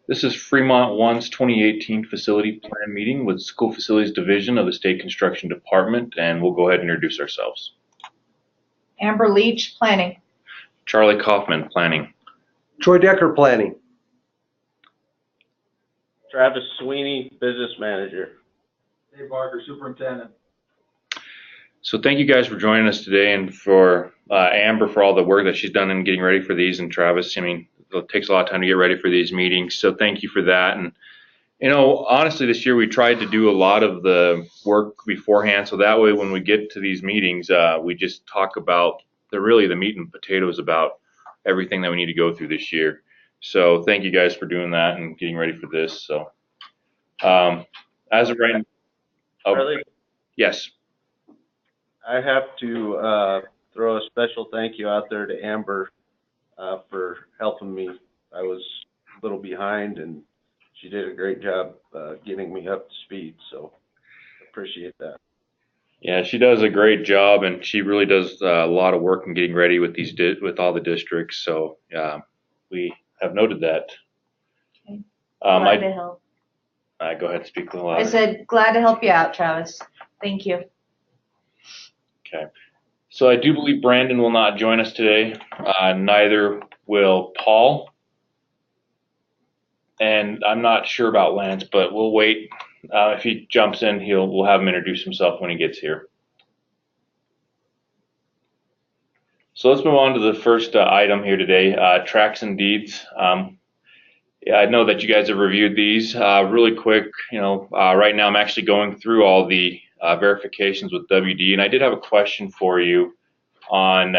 This is Fremont One's 2018 Facility Plan Meeting with School Facilities Division of the State Construction Department, and we'll go ahead and introduce ourselves. Amber Leach, Planning. Charlie Kaufman, Planning. Troy Decker, Planning. Travis Sweeney, Business Manager. Dave Barker, Superintendent. So thank you guys for joining us today, and for Amber for all the work that she's done in getting ready for these, and Travis, I mean, it takes a lot of time to get ready for these meetings, so thank you for that. And you know, honestly, this year we tried to do a lot of the work beforehand, so that way when we get to these meetings, we just talk about the meat and potatoes about everything that we need to go through this year. So thank you guys for doing that and getting ready for this. So as of right now, Charlie, yes. I have to throw a special thank you out there to Amber for helping me. I was a little behind, and she did a great job getting me up to speed, so appreciate that. Yeah, she does a great job, and she really does a lot of work in getting ready with these with all the districts. So we have noted that. Okay. Glad to help. Go ahead, speak a little louder. I said glad to help you out, Travis. Thank you. Okay. So I do believe Brandon will not join us today. Neither will Paul. And I'm not sure about Lance, but we'll wait. If he jumps in, we'll have him introduce himself when he gets here. So let's move on to the first item here today, tracts and deeds. Yeah, I know that you guys have reviewed these really quick. You know, right now I'm actually going through all the verifications with WD, and I did have a question for you on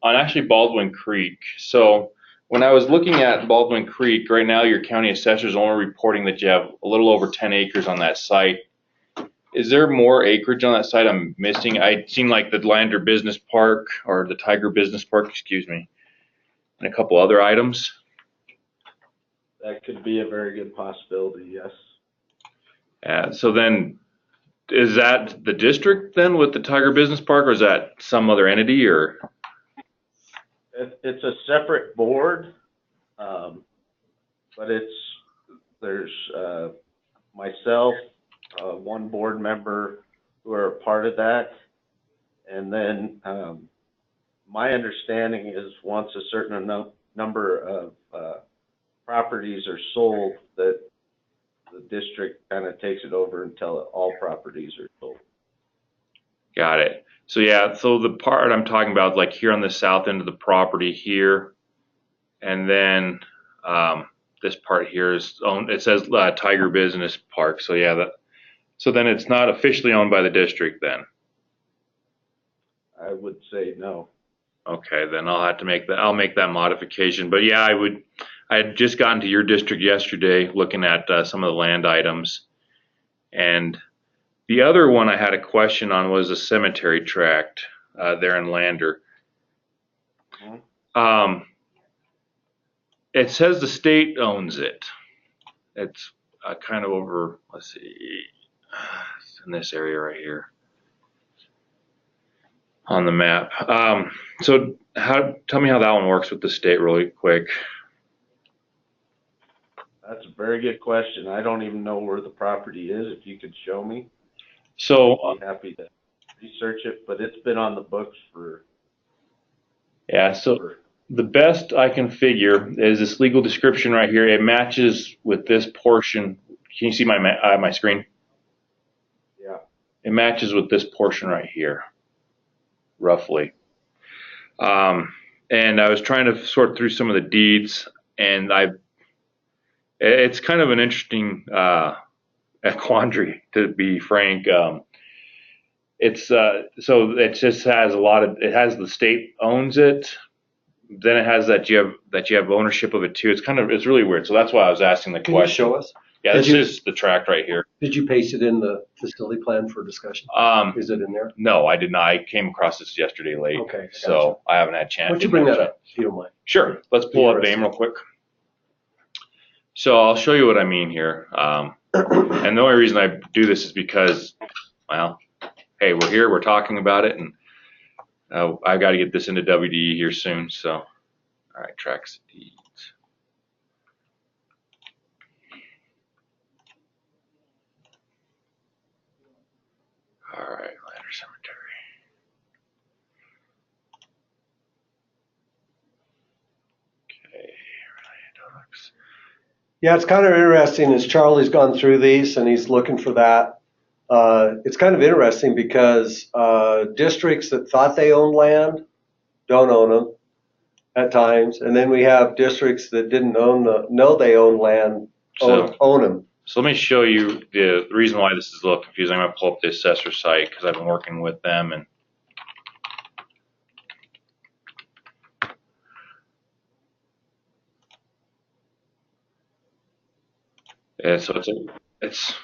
actually Baldwin Creek. So when I was looking at Baldwin Creek, right now your county assessor is only reporting that you have a little over 10 acres on that site. Is there more acreage on that site I'm missing? It seemed like the Lander Business Park, or the Tiger Business Park, excuse me, and a couple other items. That could be a very good possibility, yes. So then, is that the district then with the Tiger Business Park, or is that some other entity, or? It's a separate board, but there's myself, one board member who are a part of that, and then my understanding is once a certain number of properties are sold, that the district kind of takes it over until all properties are sold. Got it. So yeah, so the part I'm talking about is like here on the south end of the property here, and then this part here is owned. It says Tiger Business Park. So yeah, so then it's not officially owned by the district then. I would say no. Okay, then I'll have to make that. I'll make that modification. But yeah, I had just gotten to your district yesterday, looking at some of the land items, and the other one I had a question on was a cemetery tract there in Lander. It says the state owns it. It's kind of over, let's see, it's in this area right here on the map. So tell me how that one works with the state really quick. That's a very good question. I don't even know where the property is. If you could show me, so I'd be happy to research it, but it's been on the books for. Yeah, so the best I can figure is this legal description right here. It matches with this portion. Can you see my screen? Yeah. It matches with this portion right here, roughly. And I was trying to sort through some of the deeds, and it's kind of an interesting quandary, to be frank. It's so it just has it has the state owns it, then it has that you have ownership of it too. It's really weird. So that's why I was asking the question. Can you show us? Yeah, this is the tract right here. Did you paste it in the facility plan for discussion? Is it in there? No, I did not. I came across this yesterday late. Okay, gotcha. So I haven't had a chance. Why don't you bring that up, if you don't mind? Sure. Let's pull up AIM real quick. So I'll show you what I mean here. And the only reason I do this is because, well, hey, we're here, we're talking about it, and I've got to get this into WDE here soon. So, all right, tracks deeds. Yeah, it's kind of interesting as Charlie's gone through these and he's looking for that. It's kind of interesting because districts that thought they owned land don't own them at times, and then we have districts that didn't know they own land own them. So let me show you the reason why this is a little confusing. I'm going to pull up the assessor site because I've been working with them, and so it's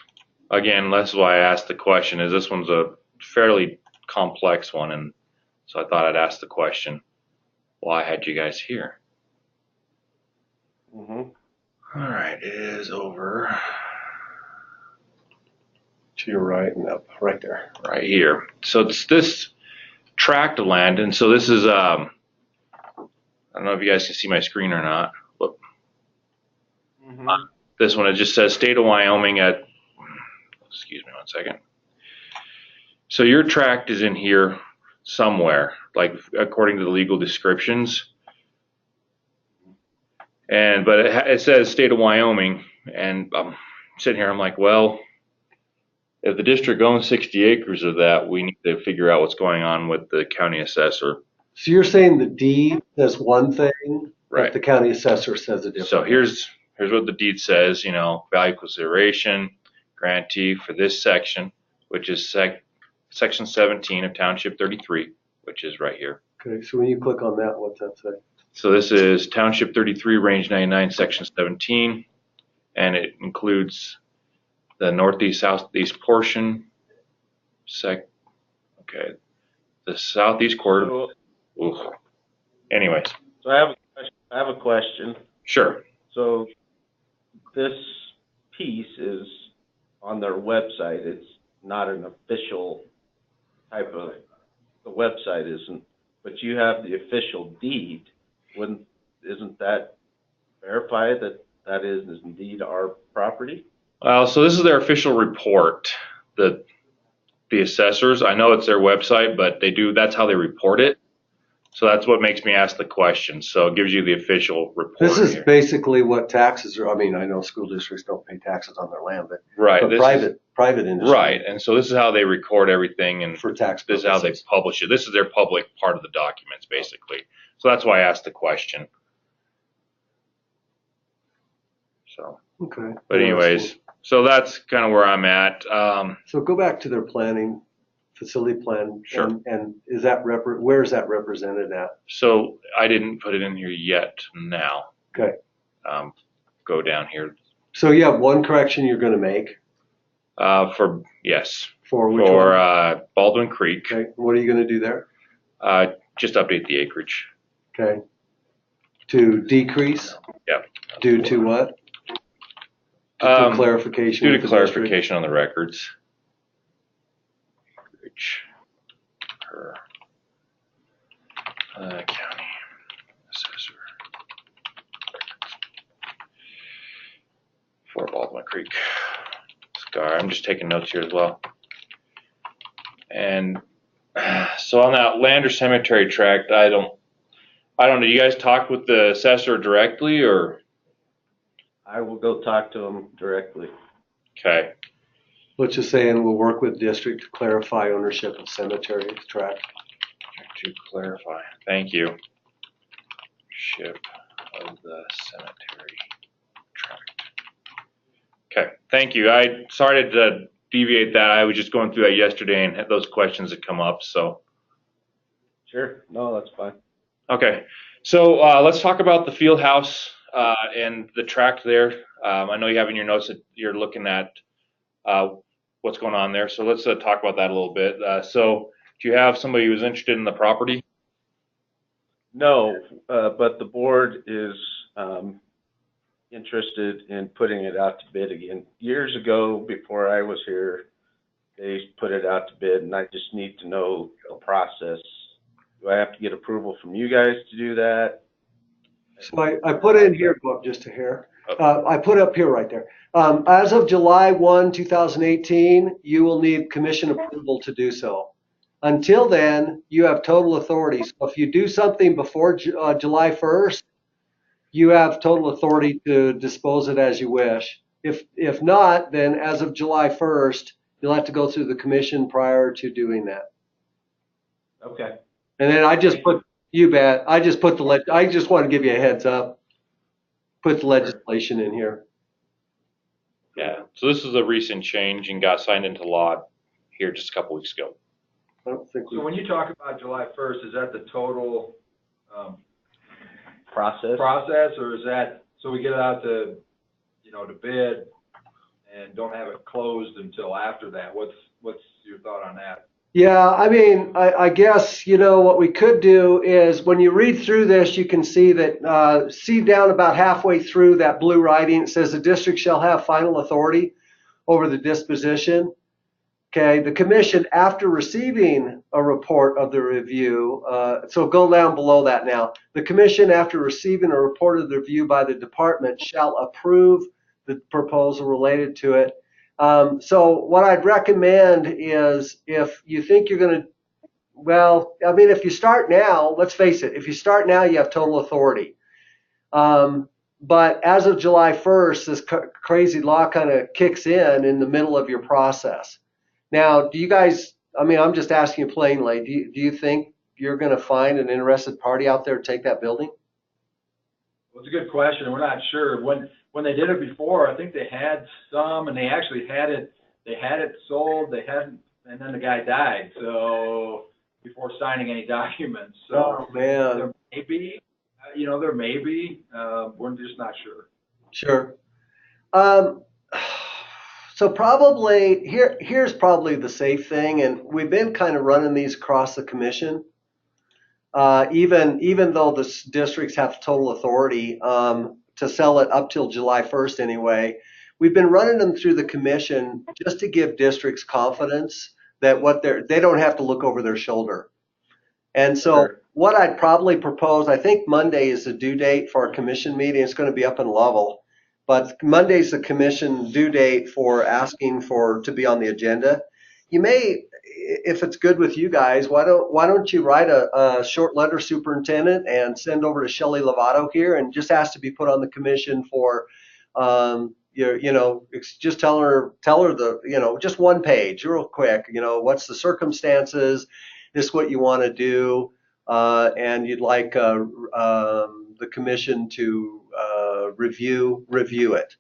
again, that's why I asked the question. Is this one's a fairly complex one, and so I thought I'd ask the question. Why had you guys here? Mm-hmm. All right, it is over To your right and up, right there. right here. So it's this tract of land, and so this is I don't know if you guys can see my screen or not. Look, Mm-hmm. this one it just says state of Wyoming at. Excuse me one second. So your tract is in here somewhere, like according to the legal descriptions. But it says state of Wyoming, and I'm sitting here, I'm like, well, if the district owns 60 acres of that, we need to figure out what's going on with the county assessor. So you're saying the deed says one thing, Right. but the county assessor says a different. So here's what the deed says, value consideration, grantee for this section, which is section 17 of Township 33, which is right here. Okay, so when you click on that, what's that say? So this is Township 33, Range 99, Section 17, and it includes the northeast, southeast portion. Okay, the southeast quarter. Oof. Anyways. So I have a question. Sure. So this piece is on their website. It's not an official type of, the website isn't, but you have the official deed. Isn't that verify that that is indeed our property? So this is their official report. The assessors, I know it's their website, but that's how they report it. So that's what makes me ask the question. So it gives you the official report. This is here. basically what taxes are. I mean, I know school districts don't pay taxes on their land, but right, private industry. Right, and so this is how they record everything, and for tax purposes. This is how they publish it. This is their public part of the documents, basically. So that's why I asked the question. So. Okay. But anyways, so that's kind of where I'm at. So go back to their planning, facility plan. Sure. And is that where is that represented at? So I didn't put it in here yet now. Okay. Go down here. So you have one correction you're going to make. For which one? Baldwin Creek. Okay. What are you going to do there? Just update the acreage. Okay. To decrease? Yeah. Due to what? Due to clarification. Due to clarification on the records. Acreage per county assessor. For Baldwin Creek. I'm just taking notes here as well. And so on that land or cemetery tract, I don't know. You guys talked with the assessor directly, or? I will go talk to them directly. Okay. Let's just say, and we'll work with district to clarify ownership of cemetery tract. To clarify. Thank you. Ownership of the cemetery tract. Okay. Thank you. I started to deviate that. I was just going through that yesterday and had those questions that come up. So. Sure. No, that's fine. Okay. So let's talk about the field house and the tract there. I know you have in your notes that you're looking at what's going on there. So let's talk about that a little bit. So do you have somebody who's interested in the property? No, but the board is interested in putting it out to bid again. Years ago, before I was here, they put it out to bid, and I just need to know the process. Do I have to get approval from you guys to do that? So I put in here, go up just a hair. I put up here right there. As of July 1, 2018, you will need commission approval to do so. Until then, you have total authority. So if you do something before July 1st, you have total authority to dispose it as you wish. If not, then as of July 1st, you'll have to go through the commission prior to doing that. Okay. And then I just put, you bet, I just want to give you a heads up, put the legislation in here. Yeah, so this is a recent change and got signed into law here just a couple weeks ago. I don't think So when you talk about July 1st, is that the total Process? or is that, so we get it out to, to bid and don't have it closed until after that? What's your thought on that? Yeah, I mean, I guess, what we could do is when you read through this, you can see that, see down about halfway through that blue writing, it says the district shall have final authority over the disposition. Okay, the commission, after receiving a report of the review, so go down below that now. The commission, after receiving a report of the review by the department, shall approve the proposal related to it. So what I'd recommend is if you think you're going to, well, I mean, if you start now, let's face it, if you start now, you have total authority. But as of July 1st, this crazy law kind of kicks in the middle of your process. Now, do you guys, I mean, I'm just asking you plainly, do you think you're going to find an interested party out there to take that building? Well, it's a good question. We're not sure. When they did it before, I think they had some, and they actually had it sold. They hadn't, and then the guy died. So before signing any documents. So Oh, man. there may be, there may be. We're just not sure. Sure. So probably here's probably the safe thing, and we've been kind of running these across the commission. Even though the districts have total authority to sell it up till July 1st anyway, we've been running them through the commission just to give districts confidence that they don't have to look over their shoulder. And so Sure. what I'd probably propose, I think Monday is the due date for our commission meeting. It's going to be up in Lovell. But Monday's the commission due date for asking to be on the agenda. You may, if it's good with you guys, why don't you write a short letter, superintendent, and send over to Shelley Lovato here and just ask to be put on the commission for, just tell her just one page, real quick. What's the circumstances? This is what you want to do, and you'd like the commission to review it.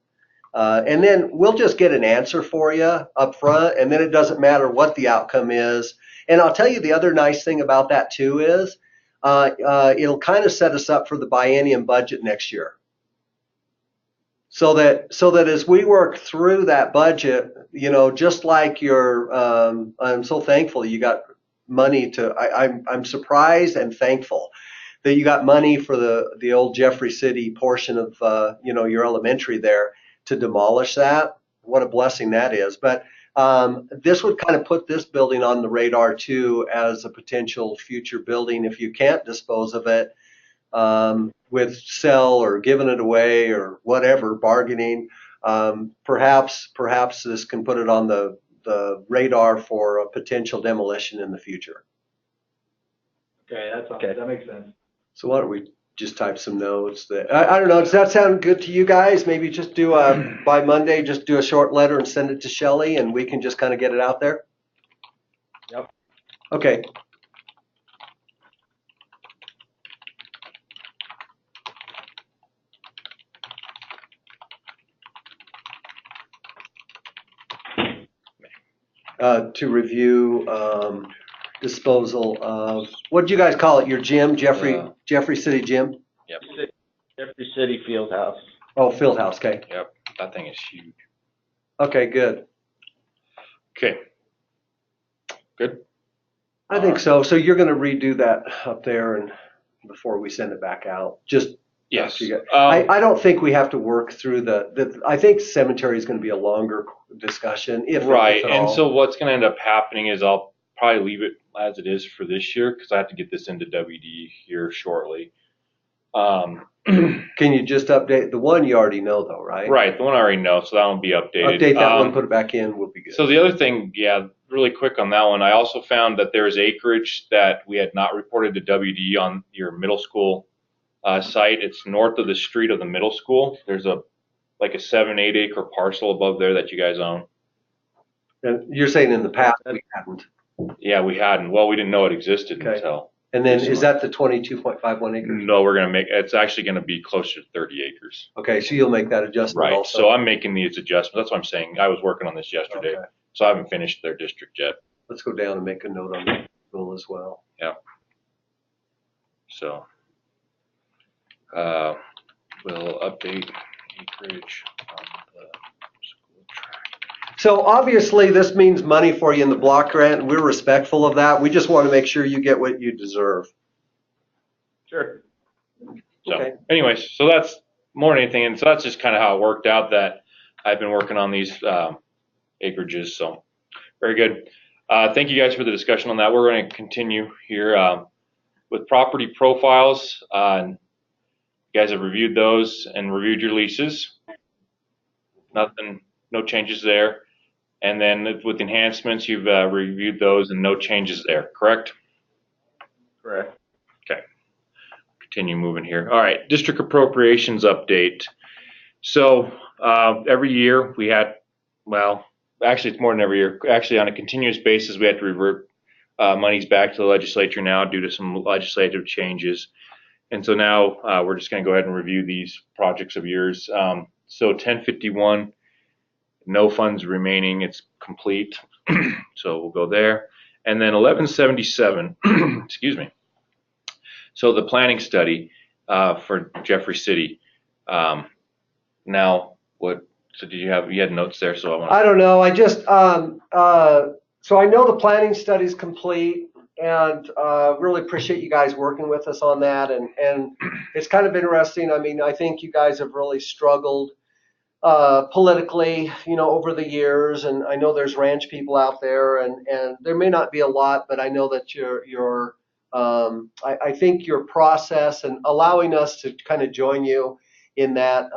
And then we'll just get an answer for you up front, and then it doesn't matter what the outcome is. And I'll tell you the other nice thing about that too is it'll kind of set us up for the biennium budget next year. So that as we work through that budget, just like I'm so thankful you got money I'm surprised and thankful that you got money for the old Jeffrey City portion of your elementary there to demolish that. What a blessing that is. But this would kind of put this building on the radar too as a potential future building if you can't dispose of it with sell or giving it away or whatever, bargaining. Perhaps this can put it on the radar for a potential demolition in the future. Okay, that makes sense. So why don't we just type some notes that I don't know. Does that sound good to you guys? Maybe just do by Monday, just do a short letter and send it to Shelley, and we can just kind of get it out there. Yep. Okay. To review disposal of, what did you guys call it? Your gym, Jeffrey City Gym? Yep. Jeffrey City Fieldhouse. Oh, Fieldhouse, okay. Yep. That thing is huge. Okay, good. Okay. Good. I think so. So you're going to redo that up there and before we send it back out. Just Yes. I don't think we have to work through I think cemetery is going to be a longer discussion. Right. If at And all. so what's going to end up happening is I'll probably leave it as it is for this year because I have to get this into WD here shortly. Can you just update the one you already know though, right? Right. The one I already know. So that won't be updated. Update that one, put it back in, will be good. So the other thing, really quick on that one, I also found that there is acreage that we had not reported to WD on your middle school site. It's north of the street of the middle school. There's like a 7-8 acre parcel above there that you guys own. And you're saying in the past we hadn't. Yeah, we hadn't. Well, we didn't know it existed Okay. until. And then recently. is that the 22.51 acres? No, it's actually going to be closer to 30 acres. Okay, so you'll make that adjustment Right. also. So I'm making these adjustments. That's what I'm saying. I was working on this yesterday, Okay. so I haven't finished their district yet. Let's go down and make a note on that rule as well. Yeah. So we'll update acreage on the school track. So obviously this means money for you in the block grant, and we're respectful of that. We just want to make sure you get what you deserve. Sure. So Okay. anyways, so that's more than anything. And so that's just kind of how it worked out that I've been working on these acreages. So very good. Thank you guys for the discussion on that. We're going to continue here with property profiles. You guys have reviewed those and reviewed your leases. Nothing, no changes there. And then with enhancements, you've reviewed those and no changes there, correct? Correct. Okay. Continue moving here. All right, district appropriations update. So every year we had, well, actually it's more than every year. Actually, on a continuous basis, we have to revert monies back to the legislature now due to some legislative changes. And so now we're just going to go ahead and review these projects of yours. So 1051, no funds remaining. It's complete. So we'll go there. And then 1177, excuse me. So the planning study for Jeffrey City. Now, what? So did you had notes there? So I don't know. I just so I know the planning study's complete, and really appreciate you guys working with us on that. And it's kind of interesting. I mean, I think you guys have really struggled politically, over the years. And I know there's ranch people out there, and there may not be a lot, but I know that I think your process and allowing us to kind of join you in that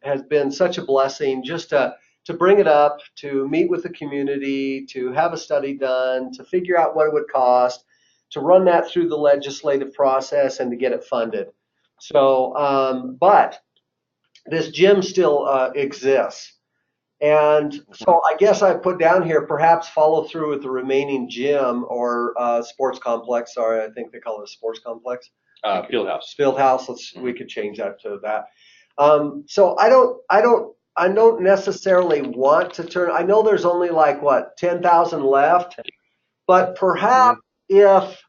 has been such a blessing, just to bring it up, to meet with the community, to have a study done, to figure out what it would cost, to run that through the legislative process, and to get it funded. So, but this gym still exists. And so I guess I put down here, perhaps follow through with the remaining gym or sports complex. Sorry, I think they call it a sports complex. Field house. Field house. We could change that to that. So I don't necessarily want to turn. I know there's only like 10,000 left, but perhaps if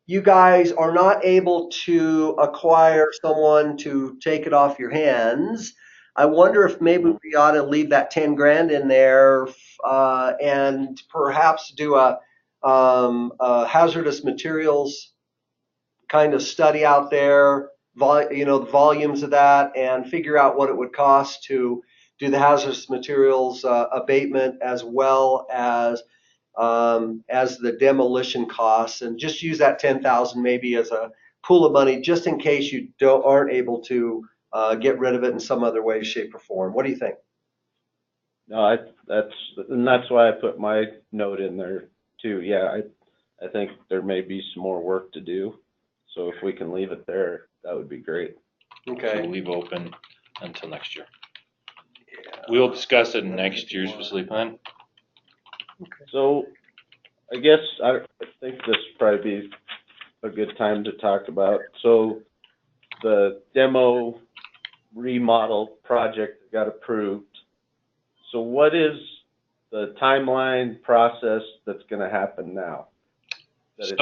you guys are not able to acquire someone to take it off your hands, I wonder if maybe we ought to leave that 10 grand in there and perhaps do a hazardous materials kind of study out there, the volumes of that, and figure out what it would cost to do the hazardous materials abatement as well as the demolition costs, and just use that 10,000 maybe as a pool of money just in case you aren't able to get rid of it in some other way, shape, or form. What do you think? No, that's why I put my note in there too. Yeah, I think there may be some more work to do. So if we can leave it there, that would be great. Okay. So we'll leave open until next year. Yeah. We'll discuss it in next year's facility plan. Okay. So I guess I think this would probably be a good time to talk about. So the demo remodel project got approved. So what is the timeline process that's going to happen now? That's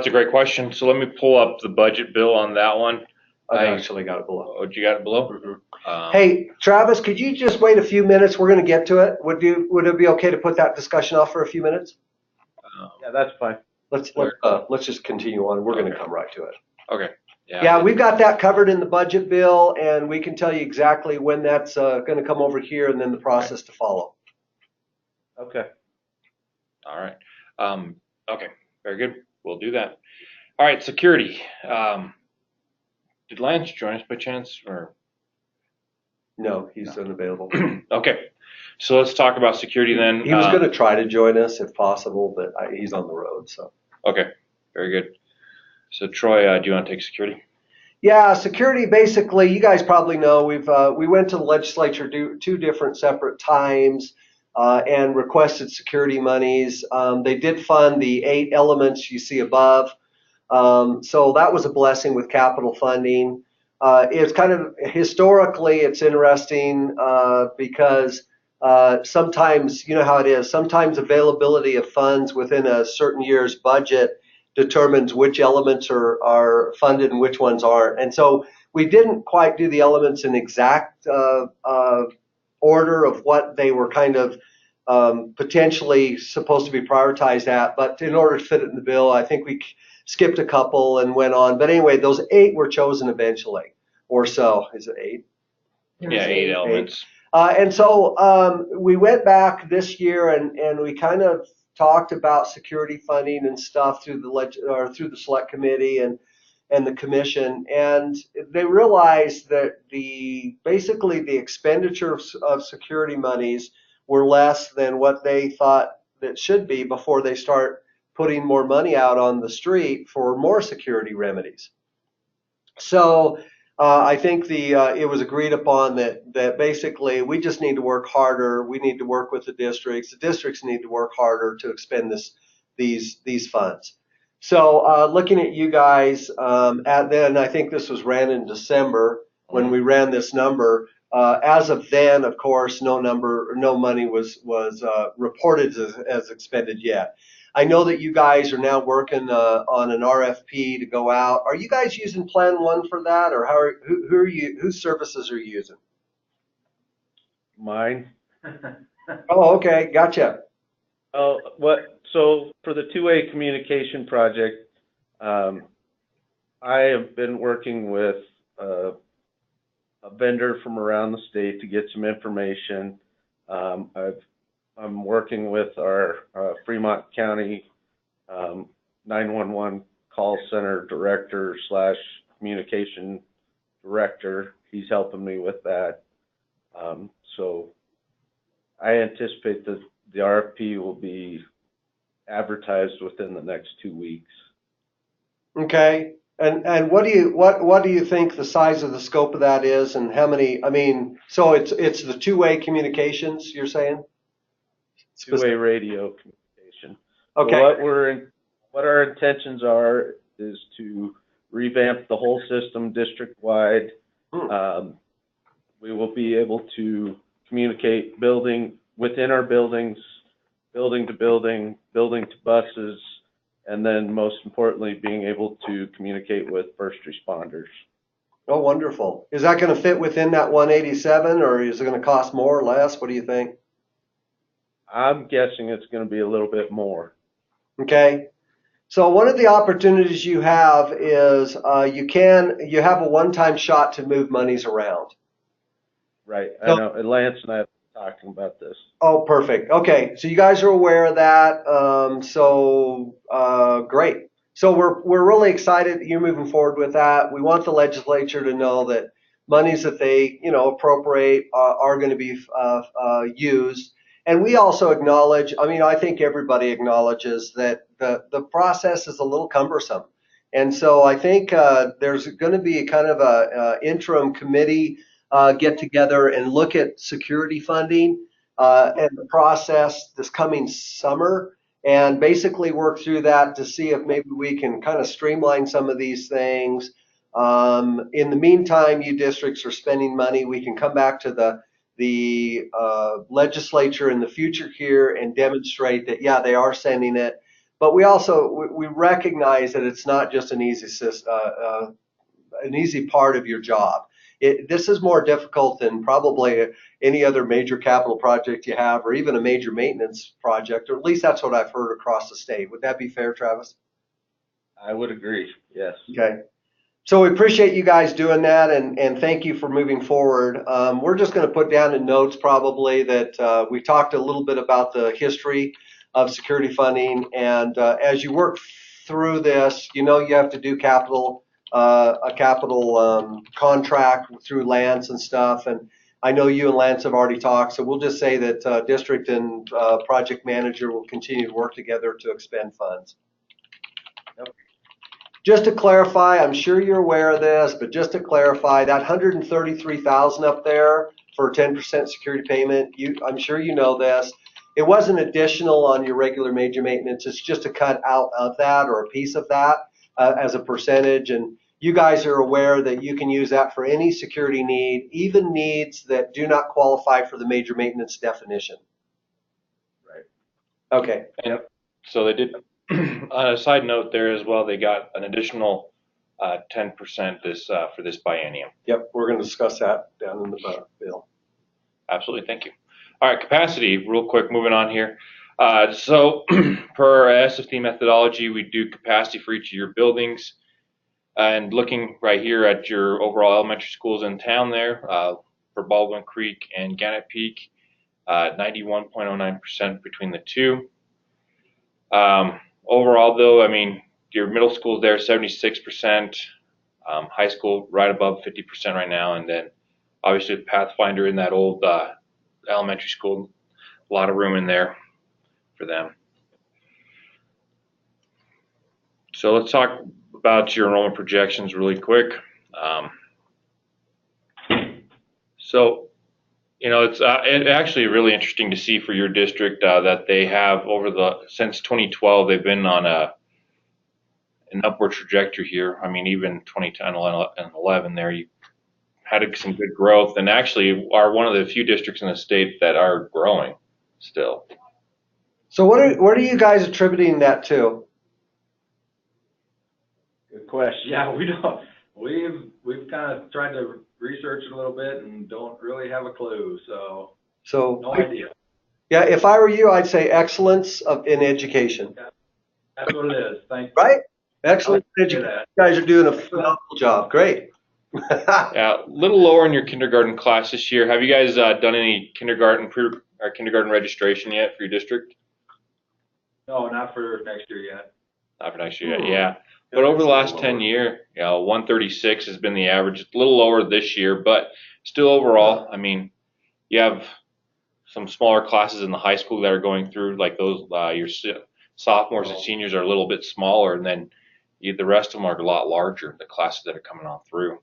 a great question. So let me pull up the budget bill on that one. I actually got it below. Oh, you got it below? Mm-hmm. Hey, Travis, could you just wait a few minutes? We're going to get to it. Would it be okay to put that discussion off for a few minutes? Yeah, that's fine. Let's just continue on. We're going to come right to it. Okay. Yeah, we've got that covered in the budget bill, and we can tell you exactly when that's going to come over here, and then the process to follow. Okay. All right. Okay. Very good. We'll do that. All right. Security. Did Lance join us by chance, or? No, he's unavailable. Okay. So let's talk about security then. He was going to try to join us if possible, but he's on the road. So. Okay. Very good. So Troy, do you want to take security? Yeah, security, basically, you guys probably know, we went to the legislature two different separate times and requested security monies. They did fund the 8 elements you see above. So that was a blessing with capital funding. It's kind of historically, it's interesting because sometimes, you know how it is, sometimes availability of funds within a certain year's budget determines which elements are funded and which ones aren't. And so we didn't quite do the elements in exact order of what they were kind of potentially supposed to be prioritized at, but in order to fit it in the bill, I think we skipped a couple and went on. But anyway, those 8 were chosen eventually, or so. Is it 8? Yeah, 8 elements. And so we went back this year and we kind of talked about security funding and stuff through the select committee and the commission, and they realized that basically the expenditure of security monies were less than what they thought that should be before they start putting more money out on the street for more security remedies. So I think it was agreed upon that basically we just need to work harder. We need to work with the districts. The districts need to work harder to expend these funds. So looking at you guys, then I think this was ran in December when we ran this number. As of then, of course, no money was reported as expended yet. I know that you guys are now working on an RFP to go out. Are you guys using Plan One for that, or whose services are you using? Mine. Oh, okay, gotcha. So for the two-way communication project, I have been working with a vendor from around the state to get some information. I'm working with our Fremont County 911 call center director / communication director. He's helping me with that. So I anticipate that the RFP will be advertised within the next 2 weeks. Okay. And what do you think the size of the scope of that is, and how many? I mean, so it's the two-way communications you're saying? Two-way radio communication. Okay. So what our intentions are is to revamp the whole system district-wide. We will be able to communicate within our buildings, building to building, building to buses, and then most importantly, being able to communicate with first responders. Oh, wonderful. Is that going to fit within that 187, or is it going to cost more or less? What do you think? I'm guessing it's going to be a little bit more. Okay. So one of the opportunities you have is you have a one-time shot to move monies around. Right. I know. Lance and I have been talking about this. Oh, perfect. Okay. So you guys are aware of that. Great. So we're really excited that you're moving forward with that. We want the legislature to know that monies that they appropriate are going to be used. And we also acknowledge, I think everybody acknowledges that the process is a little cumbersome. And so I think there's going to be kind of a interim committee get together and look at security funding and the process this coming summer, and basically work through that to see if maybe we can kind of streamline some of these things. In the meantime, you districts are spending money. We can come back to the legislature in the future here and demonstrate that, yeah, they are sending it. But we recognize that it's not just an easy part of your job. This is more difficult than probably any other major capital project you have, or even a major maintenance project, or at least that's what I've heard across the state. Would that be fair, Travis? I would agree, yes. Okay. So we appreciate you guys doing that, and thank you for moving forward. We're just going to put down in notes probably that we talked a little bit about the history of security funding, and as you work through this, you have to do a capital contract through Lance and stuff, and I know you and Lance have already talked, so we'll just say that district and project manager will continue to work together to expend funds. Yep. just to clarify, I'm sure you're aware of this, but just to clarify, that 133,000 up there for 10% security payment, I'm sure you know this. It wasn't additional on your regular major maintenance. It's just a cut out of that or a piece of that as a percentage. And you guys are aware that you can use that for any security need, even needs that do not qualify for the major maintenance definition. Right. Okay. And so they did, on a side note there as well, they got an additional 10% for this biennium. Yep, we're going to discuss that down in the bill. Absolutely, thank you. All right, capacity, real quick, moving on here. So per our SFT methodology, we do capacity for each of your buildings. And looking right here at your overall elementary schools in town there, for Baldwin Creek and Gannett Peak, 91.09% between the two. Overall though, I mean, your middle school there, 76%, high school right above 50% right now, and then obviously the Pathfinder in that old elementary school, a lot of room in there for them. So let's talk about your enrollment projections really quick. So, you know, it's actually really interesting to see for your district that they have since 2012, they've been on an upward trajectory here. I mean, even 2010 and 11 there, you had some good growth and actually are one of the few districts in the state that are growing still. So what are you guys attributing that to? Good question. Yeah, we don't, we've kind of tried to research it a little bit and don't really have a clue, so no idea. Yeah, if I were you, I'd say excellence in education. That's what it is, thank you. Right? Excellent education. You guys are doing a phenomenal job. Great. Yeah, a little lower in your kindergarten class this year. Have you guys done any kindergarten registration yet for your district? No, not for next year yet. Not for next year yet, yeah. But over the last 10 year, 136 has been the average. It's a little lower this year, but still overall, I mean, you have some smaller classes in the high school that are going through, like those, your sophomores and seniors are a little bit smaller, and then the rest of them are a lot larger, the classes that are coming on through.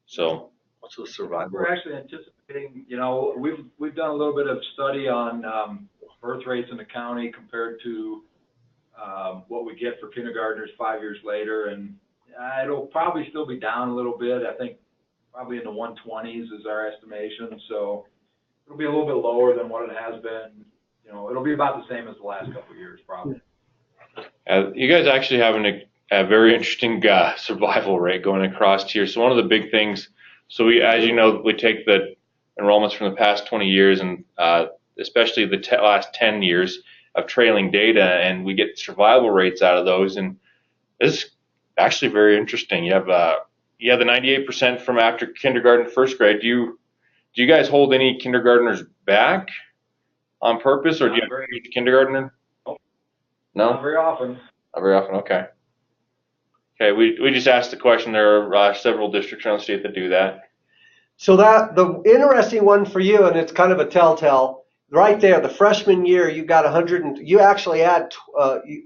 So what's the survival? We're actually anticipating, we've done a little bit of study on birth rates in the county compared to what we get for kindergartners 5 years later, and it'll probably still be down a little bit. I think probably in the 120s is our estimation, so it'll be a little bit lower than what it has been. It'll be about the same as the last couple of years, probably. You guys actually have a very interesting survival rate going across here. So one of the big things, so as you know, we take the enrollments from the past 20 years and especially the last 10 years of trailing data, and we get survival rates out of those, and it's actually very interesting. You have the 98% from after kindergarten, first grade. Do you guys hold any kindergartners back on purpose, or do you have a kindergartner? Nope. No? Not very often. Not very often, okay. Okay, we just asked the question. There are several districts around the state that do that. So the interesting one for you, and it's kind of a telltale, right there, the freshman year, you got 100, you actually add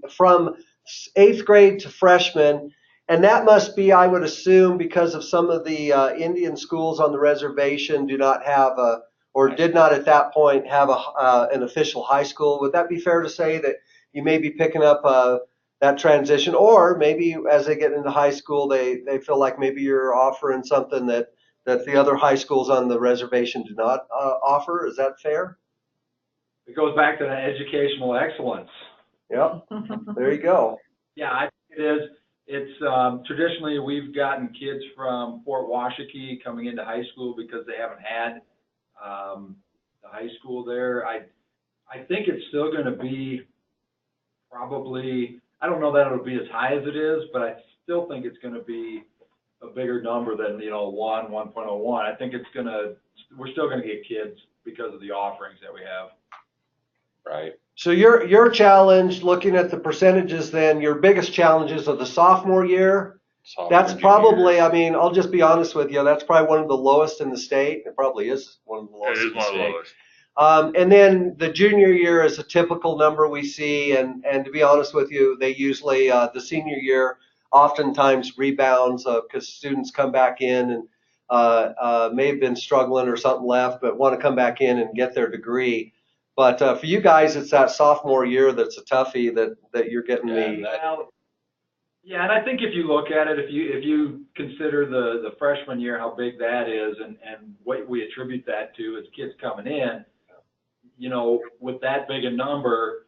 from 8th grade to freshman, and that must be, I would assume, because of some of the Indian schools on the reservation do not have or did not at that point have an official high school. Would that be fair to say that you may be picking up that transition, or maybe as they get into high school, they feel like maybe you're offering something that the other high schools on the reservation do not offer? Is that fair? It goes back to the educational excellence. Yep, there you go. Yeah, I think it is. It's traditionally we've gotten kids from Fort Washakie coming into high school because they haven't had the high school there. I think it's still going to be probably, I don't know that it'll be as high as it is, but I still think it's going to be a bigger number than 1.01. I think we're still going to get kids because of the offerings that we have. Right. So your challenge, looking at the percentages, then your biggest challenges of the sophomore year. That's probably, I mean, I'll just be honest with you, that's probably one of the lowest in the state. It probably is one of the lowest in the state. It is one of the lowest. And then the junior year is a typical number we see, and to be honest with you, they usually the senior year oftentimes rebounds because students come back in and may have been struggling or something left, but want to come back in and get their degree. But for you guys, it's that sophomore year that's a toughie that you're getting Yeah, and I think if you look at it, if you consider the freshman year, how big that is, and what we attribute that to is kids coming in, you know, with that big a number,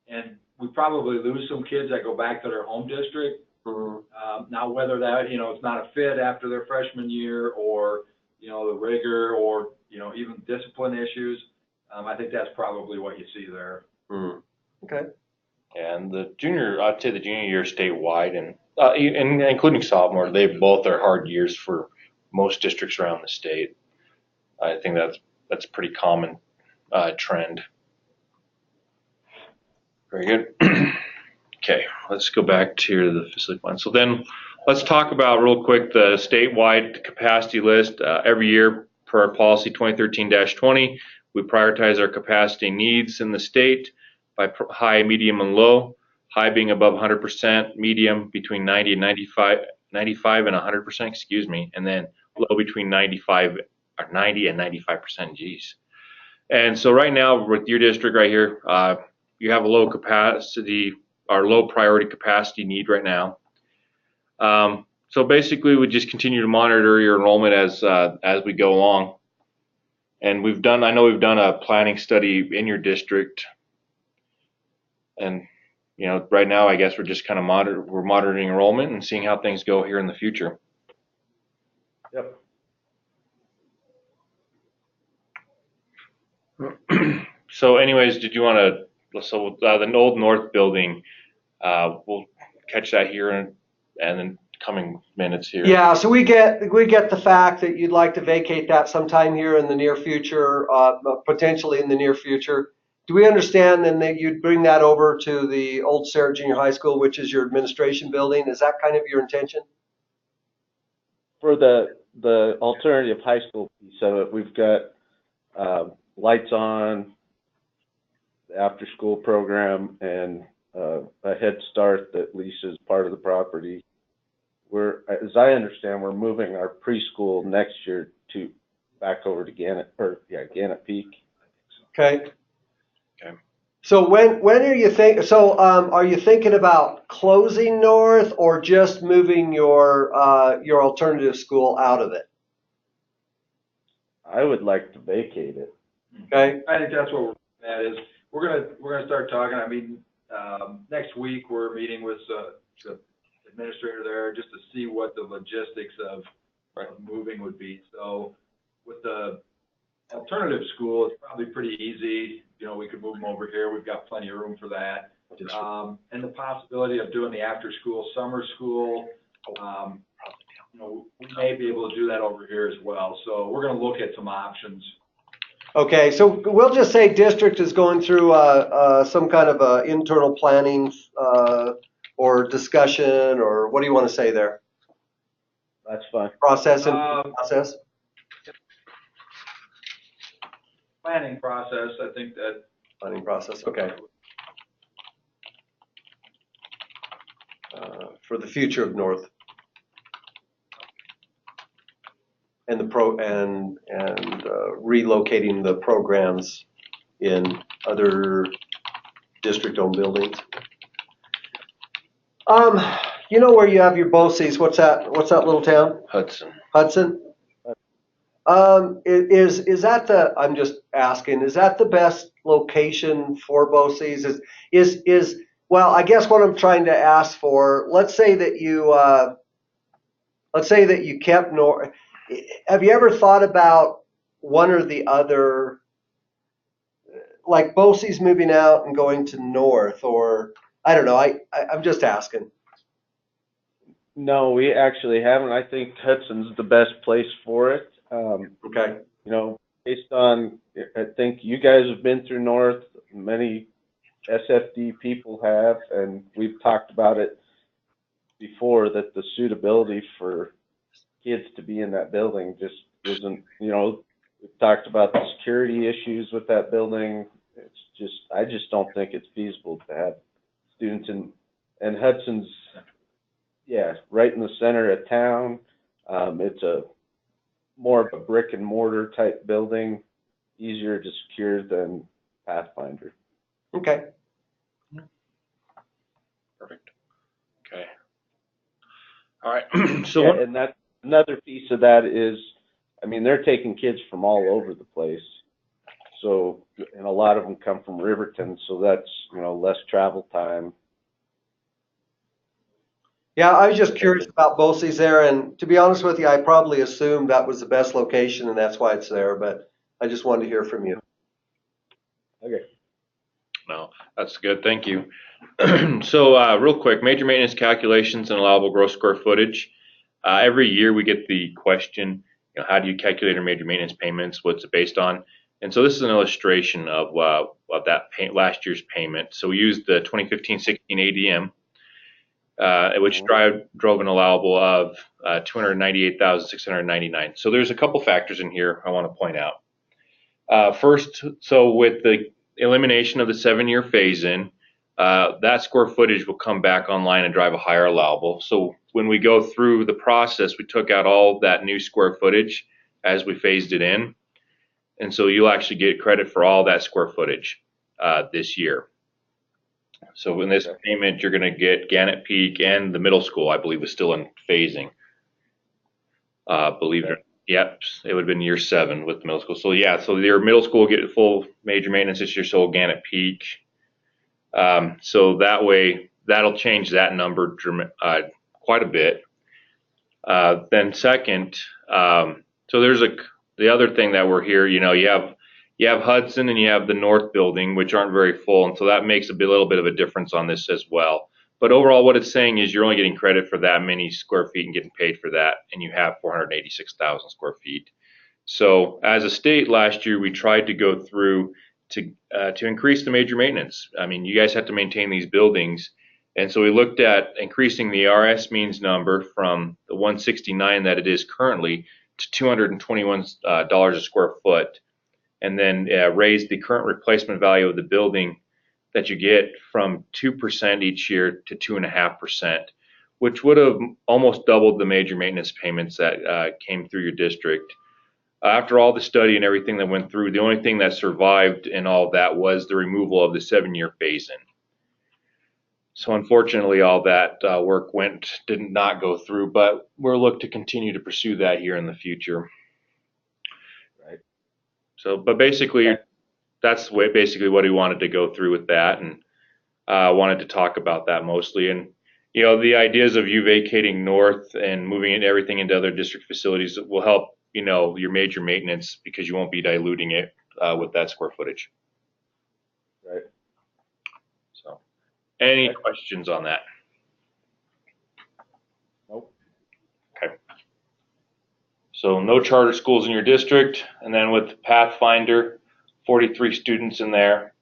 and we probably lose some kids that go back to their home district. Now, whether that, you know, it's not a fit after their freshman year, or, you know, the rigor, or, you know, even discipline issues, I think that's probably what you see there. Okay. And I'd say the junior year statewide, and including sophomore, they both are hard years for most districts around the state. I think that's a pretty common trend. Very good. Okay, let's go back to the facility plan. So then let's talk about real quick the statewide capacity list. Every year per our policy 2013-20, we prioritize our capacity needs in the state by high, medium, and low. High being above 100%, medium between 90 and 95 and 100%, excuse me, and then low between 90 and 95%. Geez. And so right now with your district right here, you have a low capacity or low priority capacity need right now. So basically, we just continue to monitor your enrollment as we go along. And I know we've done a planning study in your district, and you know, right now I guess we're just kind of monitoring enrollment and seeing how things go here in the future. Yep. So, anyways, did you want to? So the old north building, we'll catch that here and then coming minutes here. Yeah, so we get the fact that you'd like to vacate that sometime here in the near future, potentially in the near future. Do we understand then that you'd bring that over to the old Sarah Junior High School, which is your administration building? Is that kind of your intention? For the alternative high school piece of it, we've got lights on, the after-school program, and a Head Start that leases part of the property. As I understand, we're moving our preschool next year back over to Gannett Peak. Okay. So when are you are you thinking about closing north or just moving your alternative school out of it? I would like to vacate it. Okay. I think that's what that is. We're gonna start talking. I mean, next week we're meeting with the administrator there just to see what the logistics of moving would be. So with the alternative school, it's probably pretty easy. You know, we could move them over here. We've got plenty of room for that. And the possibility of doing the after-school summer school, you know, we may be able to do that over here as well. So we're going to look at some options. Okay, so we'll just say district is going through some kind of internal planning or discussion, or what do you want to say there? That's fine. Process. Planning process, I think that. Planning process, okay. For the future of North. And relocating the programs in other district-owned buildings. You know where you have your BOCES? What's that little town? Hudson. Is that I'm just asking, is that the best location for BOCES? Well, I guess what I'm trying to ask for, let's say that you kept north. Have you ever thought about one or the other, like BOCES moving out and going to north, or I don't know, I'm just asking. No, we actually haven't. I think Hudson's the best place for it. Okay. You know, based on, I think you guys have been through North, many SFD people have, and we've talked about it before, that the suitability for kids to be in that building just isn't, you know, we've talked about the security issues with that building. I just don't think it's feasible to have students in, and Hudson's Yeah, right in the center of town. It's a more of a brick and mortar type building, easier to secure than Pathfinder. Okay. Perfect. Okay. All right. So Yeah, and that's another piece of that is, I mean, they're taking kids from all over the place. So, and a lot of them come from Riverton, so that's, less travel time. Yeah, I was just curious about BOCES there, and to be honest with you, I probably assumed that was the best location and that's why it's there, but I just wanted to hear from you. Okay. no, that's good. Thank you. So real quick, major maintenance calculations and allowable gross square footage. Every year we get the question, how do you calculate your major maintenance payments? What's it based on? And so this is an illustration of that last year's payment. So we used the 2015-16 ADM, which drove an allowable of $298,699. So there's a couple factors in here I want to point out. First, so with the elimination of the 7-year phase-in, that square footage will come back online and drive a higher allowable. So when we go through the process, we took out all that new square footage as we phased it in. And so you'll actually get credit for all that square footage this year. So in this payment, you're going to get Gannett Peak and the middle school, I believe, is still in phasing. Believe it. Yep, it would have been year 7 with the middle school. So yeah, so your middle school will get full major maintenance this year, so will Gannett Peak. So that way, that'll change that number quite a bit. Then second, so there's the other thing that we're here, you have Hudson and you have the North building, which aren't very full, and so that makes a little bit of a difference on this as well. But overall, what it's saying is you're only getting credit for that many square feet and getting paid for that, and you have 486,000 square feet. So as a state last year, we tried to go through to increase the major maintenance. I mean, you guys have to maintain these buildings. And so we looked at increasing the RS means number from the 169 that it is currently to $221 a square foot, and then raise the current replacement value of the building that you get from 2% each year to 2.5%, which would have almost doubled the major maintenance payments that came through your district. After all the study and everything that went through, the only thing that survived in all of that was the removal of the 7-year phase-in. So unfortunately, all that work did not go through, but we'll look to continue to pursue that here in the future. Right. So, but basically, that's basically what he wanted to go through with that, and wanted to talk about that mostly. And the ideas of you vacating North and moving everything into other district facilities will help your major maintenance, because you won't be diluting it with that square footage. Right. So, any questions on that? Nope. Okay. So no charter schools in your district, and then with Pathfinder, 43 students in there.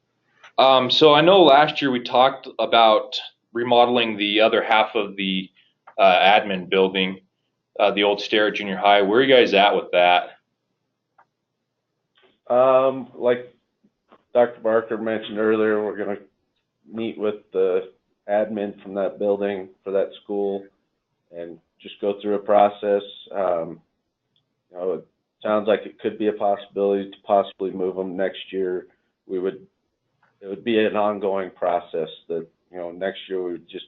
So I know last year we talked about remodeling the other half of the admin building, the old stair at junior high. Where are you guys at with that? Like Dr. Barker mentioned earlier, we're going to meet with the admin from that building for that school and just go through a process. It sounds like it could be a possibility to possibly move them next year. It would be an ongoing process that, next year we would just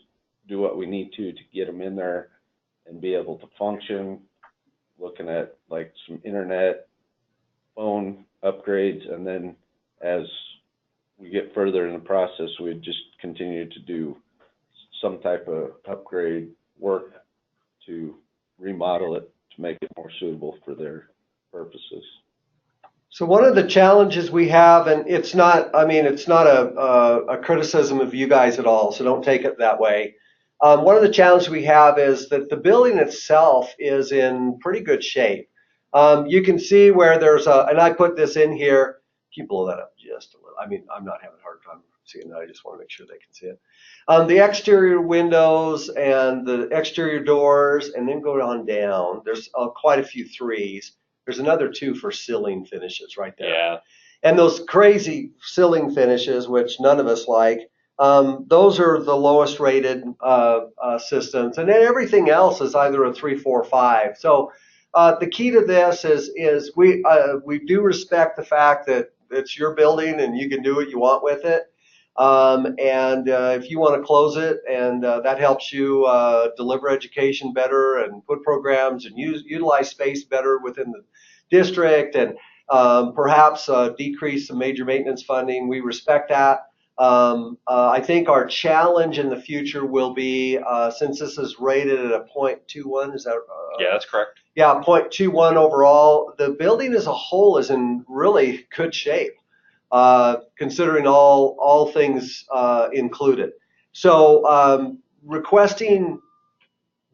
do what we need to get them in there and be able to function, looking at like some internet, phone upgrades, and then as we get further in the process, we'd just continue to do some type of upgrade work to remodel it to make it more suitable for their purposes. So one of the challenges we have, and it's not a criticism of you guys at all, so don't take it that way. One of the challenges we have is that the building itself is in pretty good shape. You can see where there's and I put this in here. Can you blow that up just a little? I mean, I'm not having a hard time seeing that. I just want to make sure they can see it. The exterior windows and the exterior doors, and then go on down. There's quite a few 3s. There's another 2 for ceiling finishes right there. Yeah. And those crazy ceiling finishes, which none of us like, Those are the lowest rated systems, and then everything else is either a 3, 4, 5. So the key to this is we do respect the fact that it's your building and you can do what you want with it. And if you want to close it, and that helps you deliver education better and put programs and utilize space better within the district, and perhaps decrease some major maintenance funding, we respect that. I think our challenge in the future will be, since this is rated at a 0.21, is that? Yeah, that's correct. Yeah, 0.21 overall. The building as a whole is in really good shape, considering all things included. So requesting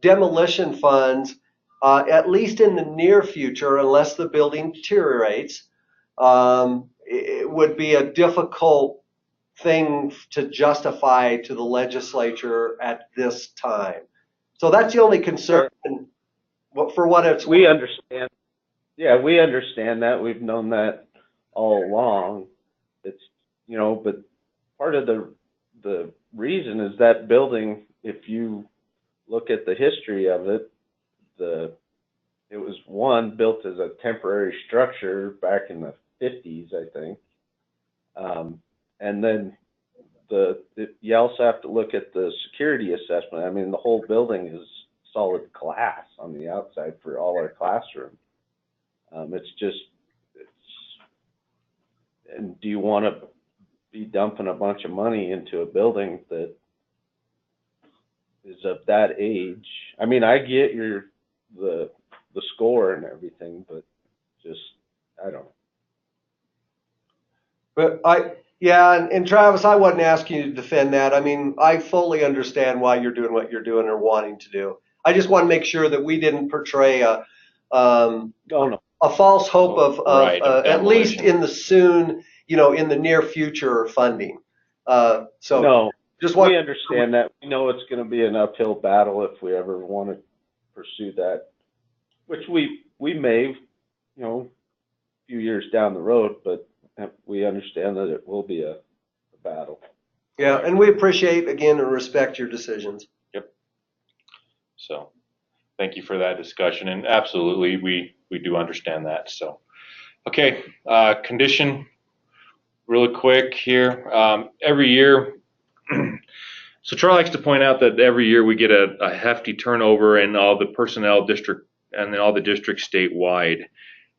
demolition funds, at least in the near future, unless the building deteriorates, it would be a difficult thing to justify to the legislature at this time. So that's the only concern. For what it's We understand. Yeah, we understand that. We've known that all along. It's, but part of the reason is that building, if you look at the history of it, it was built as a temporary structure back in the 50s, I think. And then you also have to look at the security assessment. I mean, the whole building is solid glass on the outside for all our classrooms. And do you want to be dumping a bunch of money into a building that is of that age? I mean, I get the score and everything, but I don't know. But and Travis, I wasn't asking you to defend that. I mean, I fully understand why you're doing what you're doing or wanting to do. I just want to make sure that we didn't portray a false hope of at least in the near future funding. No, we understand that. We know it's going to be an uphill battle if we ever want to pursue that, which we may, a few years down the road, but we understand that it will be a battle. Yeah, and we appreciate, again, and respect your decisions. Yep. So thank you for that discussion, and absolutely, we do understand that. So, okay, condition, really quick here. Every year, so Charlie likes to point out that every year we get a hefty turnover in all the personnel district and then all the districts statewide.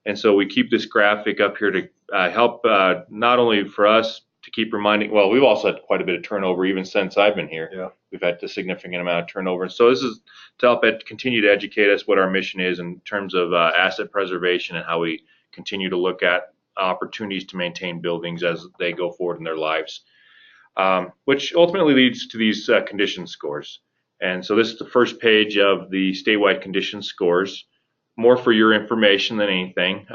And so we keep this graphic up here to help not only for us to keep reminding, well, we've also had quite a bit of turnover even since I've been here. Yeah. We've had a significant amount of turnover. And so this is to help continue to educate us what our mission is in terms of asset preservation and how we continue to look at opportunities to maintain buildings as they go forward in their lives, which ultimately leads to these condition scores. And so this is the first page of the statewide condition scores, more for your information than anything.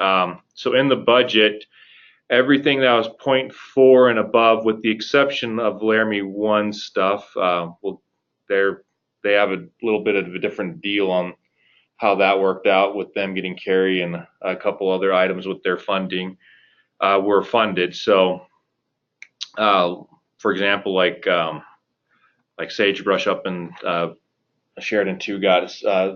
So in the budget, everything that was 0.4 and above, with the exception of Laramie 1 stuff, they have a little bit of a different deal on how that worked out with them getting carry and a couple other items with their funding were funded. So, for example, like Sagebrush up in Sheridan 2 got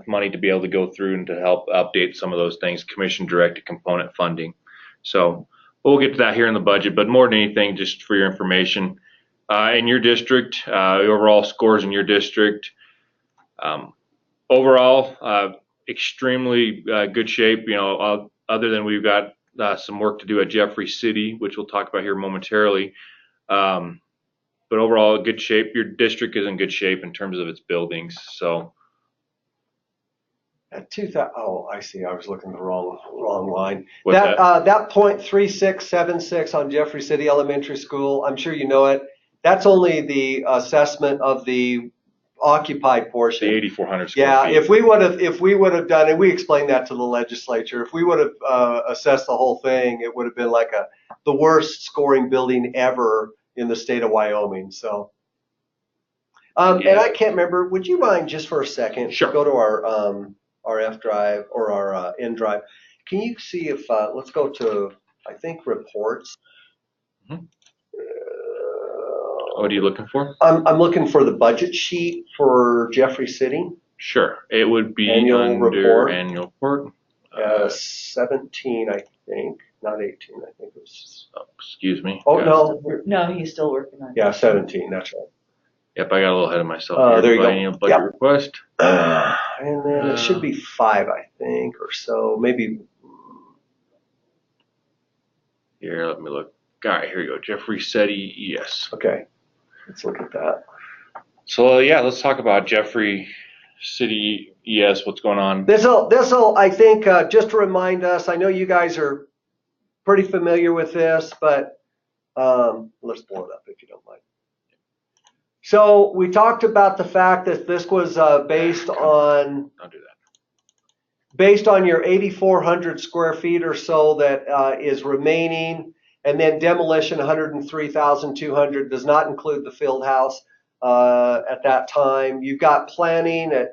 money to be able to go through and to help update some of those things, commission directed component funding. So we'll get to that here in the budget, but more than anything, just for your information, in your district, overall scores in your district, overall, extremely good shape, other than we've got some work to do at Jeffrey City, which we'll talk about here momentarily. But overall, good shape. Your district is in good shape in terms of its buildings. So, at 2000, I see. I was looking the wrong line. What's that? That 0.3676 on Jeffrey City Elementary School, I'm sure you know it. That's only the assessment of the occupied portion. The 8,400 square feet. Yeah, if we would have done, and we explained that to the legislature, if we would have assessed the whole thing, it would have been like the worst scoring building ever in the state of Wyoming. So, and I can't remember. Would you mind just for a second? Sure. Go to our F drive or our N drive. Can you see if let's go to, I think, reports. Mm-hmm. What are you looking for? I'm looking for the budget sheet for Jeffrey City. Sure. It would be Annual under report. annual report. 17, I think, not 18. I think it was. Excuse me. Oh, Yeah. no. No, he's still working on it. Yeah, 17. That's right. Yep, I got a little ahead of myself here. There you go. Annual budget Yep. request. And then it should be 5, I think, or so. Maybe. Here, let me look. All right, here we go. Jeffrey City, yes. Okay. Let's look at that. So yeah, let's talk about Jeffrey City ES. What's going on? This'll, I think, just to remind us. I know you guys are pretty familiar with this, but let's blow it up if you don't mind. So we talked about the fact that this was based on Don't do that. based on your 8,400 square feet or so that is remaining, and then demolition 103,200 does not include the field house at that time. You've got planning at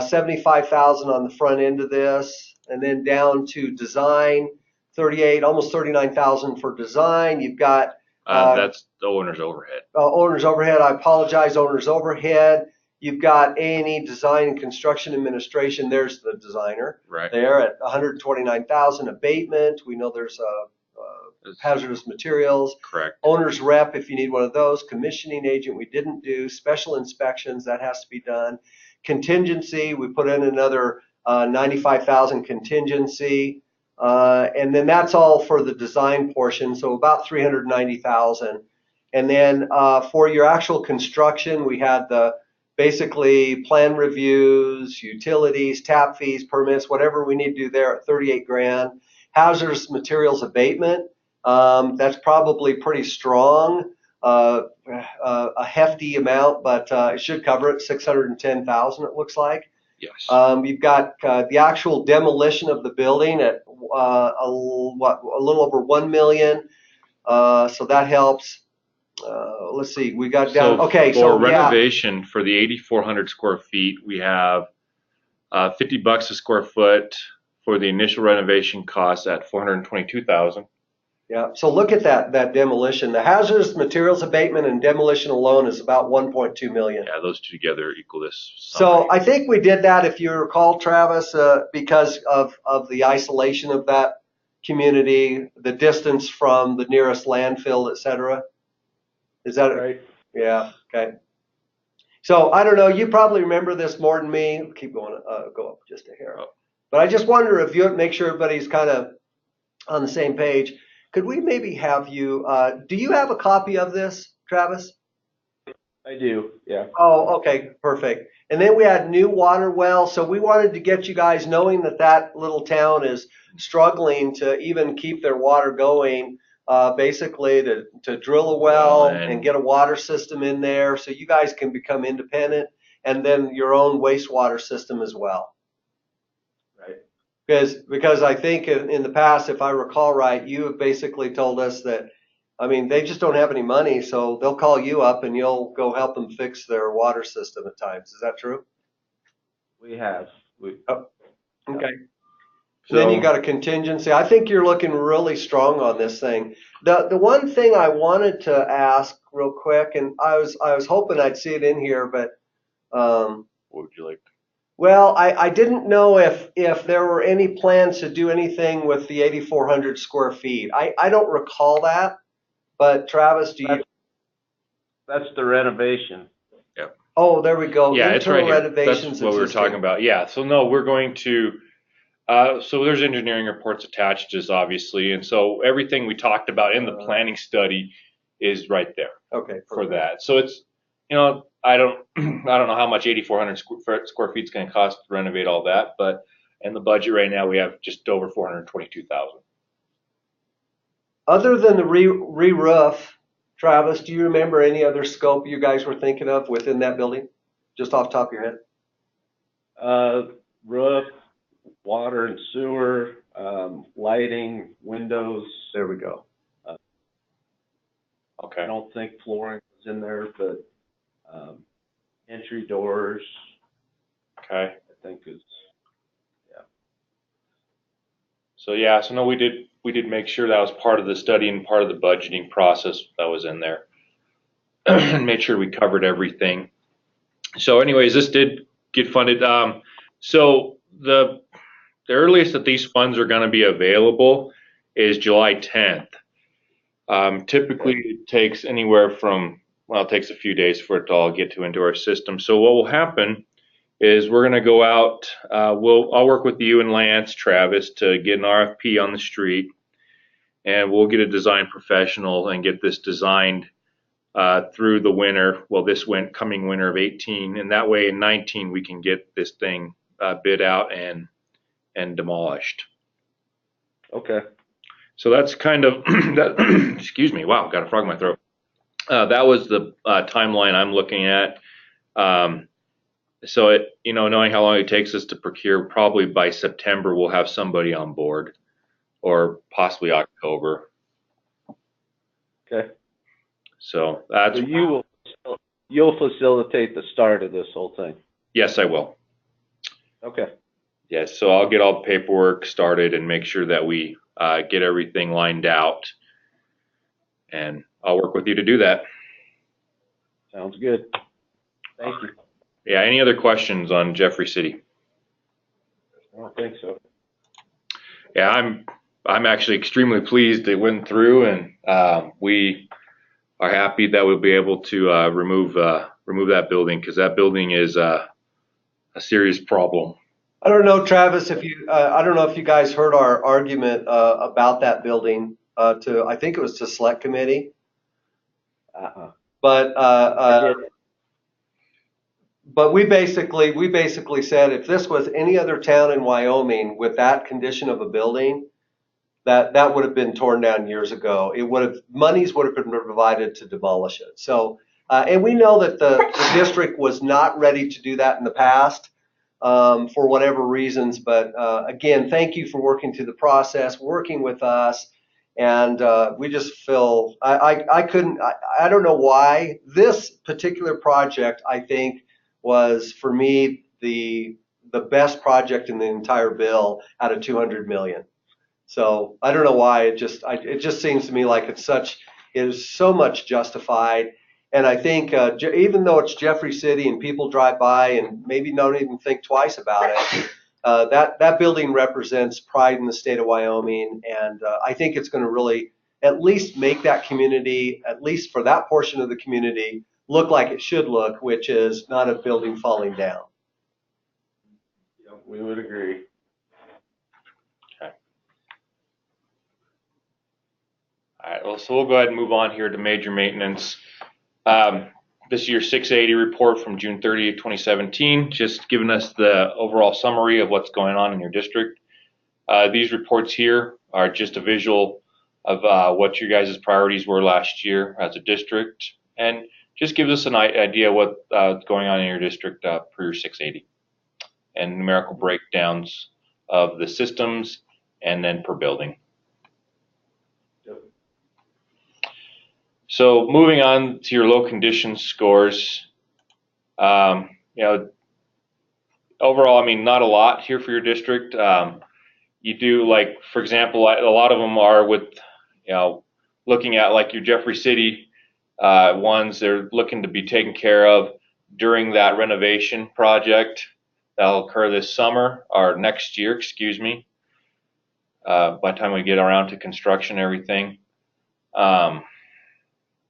75,000 on the front end of this, and then down to design 38, almost 39,000 for design. You've got That's the owner's overhead. owner's overhead. I apologize, owner's overhead. You've got A&E design and construction administration. There's the designer Right. there at 129,000. Abatement. We know there's hazardous materials. Correct. Owner's rep, if you need one of those. Commissioning agent, we didn't do. Special inspections, that has to be done. Contingency, we put in another 95,000 contingency. And then that's all for the design portion, so about 390,000. And then for your actual construction, we had the basically plan reviews, utilities, tap fees, permits, whatever we need to do there at 38 grand. Hazardous materials abatement, that's probably pretty strong, a hefty amount, but it should cover it, 610,000 it looks like. Yes. You've got the actual demolition of the building at a little over 1 million. So that helps. Let's see, we got down. So Okay, for so renovation for the 8,400 square feet, we have $50 a square foot for the initial renovation cost at 422,000. yeah. So look at that demolition. The hazardous materials abatement and demolition alone is about 1.2 million. Yeah, those two together equal this. So I think we did that, if you recall, Travis, because of the isolation of that community, the distance from the nearest landfill, et cetera. Is that Right. Yeah. Okay. So I don't know. You probably remember this more than me. Keep going. Go up just a hair. But I just wonder if you make sure everybody's kind of on the same page. Could we maybe have you? Do you have a copy of this, Travis? I do, yeah. Oh, okay, perfect. And then we had new water well. So we wanted to get you guys, knowing that that little town is struggling to even keep their water going, basically to drill a well and get a water system in there so you guys can become independent, and then your own wastewater system as well. Right. Because I think in the past, if I recall right, you have basically told us that, I mean, they just don't have any money, so they'll call you up and you'll go help them fix their water system at times. Is that true? We have. Okay. So Then you got a contingency. I think you're looking really strong on this thing. The one thing I wanted to ask real quick, and I was hoping I'd see it in here, but what would you like? well, I didn't know if there were any plans to do anything with the 8,400 square feet. I don't recall that, but Travis, do you? That's the renovation. Oh, there we go. Yeah, it's right Internal here. renovations. That's what we were existing. talking about. Yeah. So no, we're going to. So there's engineering reports attached to this, obviously, and so everything we talked about in the planning study is right there Okay. for Perfect. that. So it's, I don't know how much 8,400 square feet is going to cost to renovate all that, but in the budget right now we have just over 422,000. Other than the re-roof, Travis, do you remember any other scope you guys were thinking of within that building? Just off the top of your head? Roof, water and sewer, lighting, windows. There we go. Okay. I don't think flooring was in there, but entry doors, Okay. I think is, yeah. So yeah, so no, we did make sure that was part of the study and part of the budgeting process that was in there. and made sure we covered everything. So anyways, this did get funded. So the earliest that these funds are going to be available is July 10th. Typically, it takes anywhere from, well, it takes a few days for it to all get into our system. So what will happen is we're going to go out. I'll work with you and Lance, Travis, to get an RFP on the street, and we'll get a design professional and get this designed through the winter. Well, this coming winter of 18, and that way in 19 we can get this thing bid out and demolished. Okay. So that's kind of that. Excuse me. Wow, got a frog in my throat. That was the timeline I'm looking at. So knowing how long it takes us to procure, probably by September we'll have somebody on board, or possibly October. Okay. So that's. So you'll facilitate the start of this whole thing. Yes, I will. Okay. Yes, so I'll get all the paperwork started and make sure that we get everything lined out, and I'll work with you to do that. Sounds good. Thank you. Yeah, any other questions on Jeffrey City? I don't think so. Yeah, I'm actually extremely pleased it went through, and we are happy that we'll be able to remove that building, because that building is a serious problem. I don't know, Travis, I don't know if you guys heard our argument about that building I think it was to select committee. But we basically said if this was any other town in Wyoming with that condition of a building, that would have been torn down years ago. Monies would have been provided to demolish it. So, and we know that the district was not ready to do that in the past. For whatever reasons, but again, thank you for working through the process, working with us, and we just feel I don't know why this particular project, I think, was for me the best project in the entire bill out of 200 million. So I don't know why it just seems to me like it is so much justified. And I think even though it's Jeffrey City and people drive by and maybe don't even think twice about it, that building represents pride in the state of Wyoming. And I think it's going to really at least make that community, at least for that portion of the community, look like it should look, which is not a building falling down. Yeah, we would agree. Okay. All right, well, so we'll go ahead and move on here to major maintenance. This year's 680 report from June 30th, 2017, just giving us the overall summary of what's going on in your district. These reports here are just a visual of what your guys' priorities were last year as a district, and just gives us an idea what's going on in your district per your 680, and numerical breakdowns of the systems and then per building. So moving on to your low condition scores, overall, I mean, not a lot here for your district. You do, like, for example, a lot of them are with, looking at like your Jeffrey City ones, they're looking to be taken care of during that renovation project that'll occur this summer or next year, excuse me, by the time we get around to construction and everything.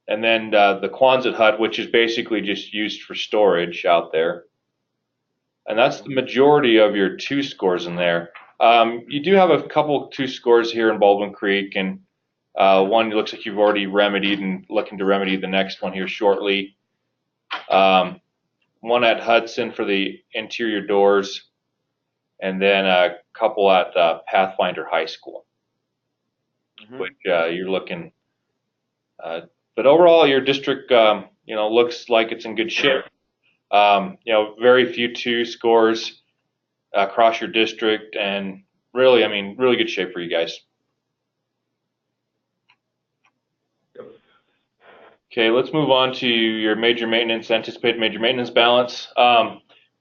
And then the Quonset hut, which is basically just used for storage out there. And that's the majority of your 2 scores in there. You do have a couple 2 scores here in Baldwin Creek, and one looks like you've already remedied and looking to remedy the next one here shortly. One at Hudson for the interior doors, and then a couple at Pathfinder High School, which you're looking but overall, your district, looks like it's in good shape. Very few 2 scores across your district, and really, I mean, really good shape for you guys. Okay, let's move on to your major maintenance, anticipated major maintenance balance.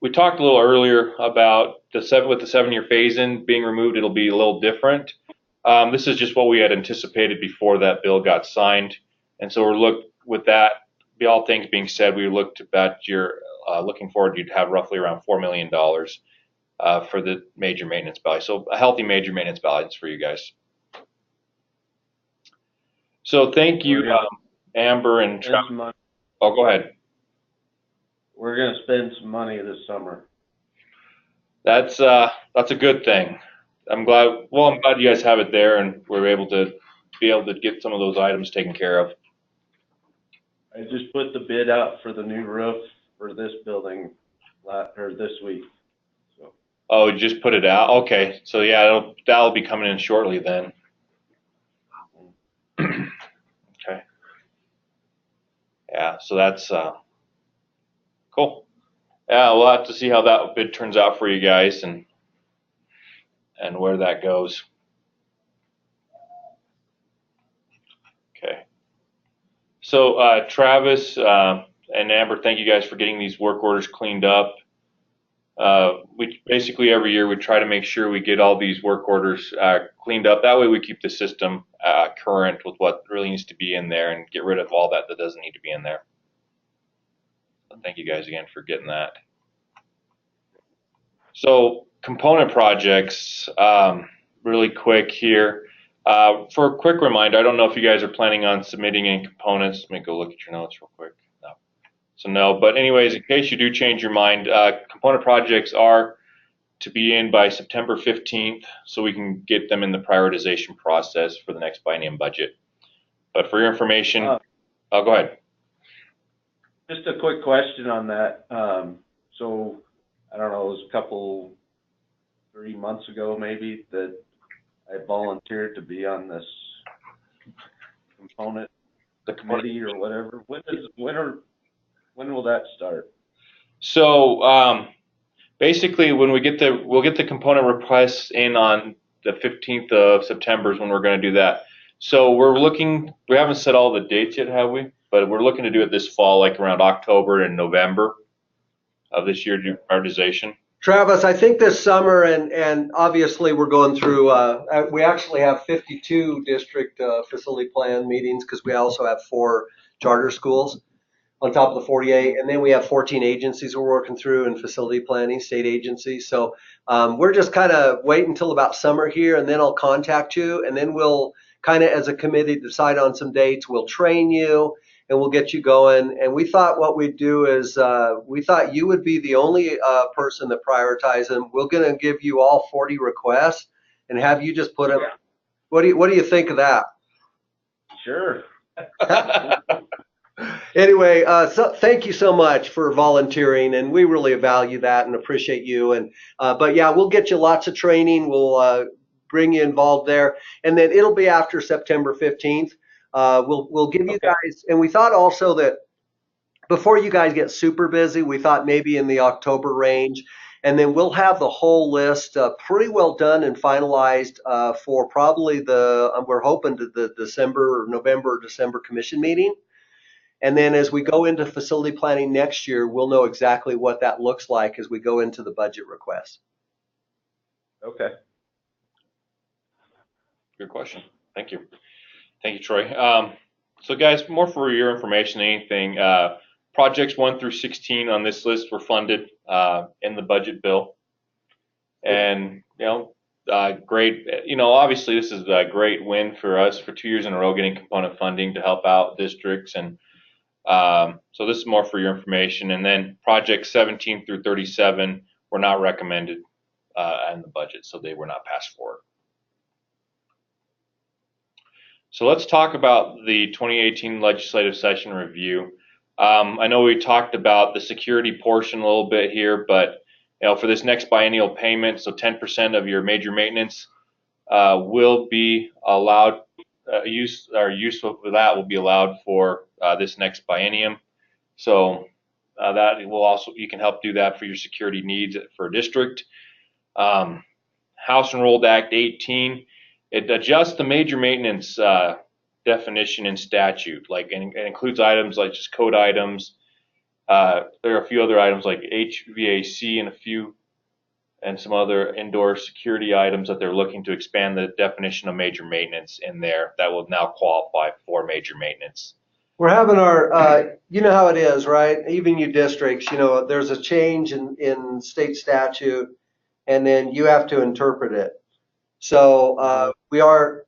We talked a little earlier about with the 7-year phase-in being removed, it'll be a little different. This is just what we had anticipated before that bill got signed. And so with that be all things being said, we looked at your looking forward, you'd have roughly around $4 million for the major maintenance balance. So a healthy major maintenance balance for you guys. So thank you, Amber and Travis. Oh, go ahead. We're gonna spend some money this summer. That's a good thing. I'm glad you guys have it there and we're able to get some of those items taken care of. I just put the bid out for the new roof for this building this week. So. Oh, you just put it out? Okay. So yeah, that'll be coming in shortly then. Okay. Yeah, so that's cool. Yeah, we'll have to see how that bid turns out for you guys and where that goes. Okay. So Travis and Amber, thank you guys for getting these work orders cleaned up. We basically every year we try to make sure we get all these work orders cleaned up. That way we keep the system current with what really needs to be in there and get rid of all that doesn't need to be in there. So thank you guys again for getting that. So component projects, really quick here. For a quick reminder, I don't know if you guys are planning on submitting any components. Let me go look at your notes real quick. No. So no, but anyways, in case you do change your mind, component projects are to be in by September 15th, so we can get them in the prioritization process for the next biennium budget. But for your information, oh, go ahead. Just a quick question on that. So I don't know, it was 3 months ago maybe that I volunteered to be on this component committee or whatever. When will that start? So basically, when we'll get the component requests in on the 15th of September is when we're going to do that. So we haven't set all the dates yet, have we? But we're looking to do it this fall, like around October and November of this year to do prioritization. Travis, I think this summer, and obviously we're going through, we actually have 52 district facility plan meetings because we also have 4 charter schools on top of the 48. And then we have 14 agencies we're working through in facility planning, state agencies. So we're just kind of waiting until about summer here, and then I'll contact you, and then we'll kind of as a committee decide on some dates. We'll train you and we'll get you going. And we thought what we'd do is we thought you would be the only person that prioritizes them. We're going to give you all 40 requests and have you just put them. What do you think of that? Sure. Anyway, so thank you so much for volunteering, and we really value that and appreciate you. And but yeah, we'll get you lots of training. We'll bring you involved there, and then it'll be after September 15th. We'll give you guys, and we thought also that before you guys get super busy, we thought maybe in the October range, and then we'll have the whole list pretty well done and finalized for probably we're hoping to the November or December commission meeting. And then as we go into facility planning next year, we'll know exactly what that looks like as we go into the budget request. Okay. Good question. Thank you. Thank you, Troy. So guys, more for your information than anything, projects 1 through 16 on this list were funded in the budget bill. And, great, obviously this is a great win for us for 2 years in a row getting component funding to help out districts. And so this is more for your information. And then projects 17 through 37 were not recommended in the budget, so they were not passed forward. So let's talk about the 2018 legislative session review. I know we talked about the security portion a little bit here, but for this next biennial payment, so 10% of your major maintenance will be allowed. Use of that will be allowed for this next biennium. So that will also, you can help do that for your security needs for a district. House Enrolled Act 18, it adjusts the major maintenance definition in statute, and it includes items like just code items. There are a few other items like HVAC and some other indoor security items that they're looking to expand the definition of major maintenance in there that will now qualify for major maintenance. We're having our, you know how it is, right? Even you districts, you know, there's a change in state statute, and then you have to interpret it. So we are,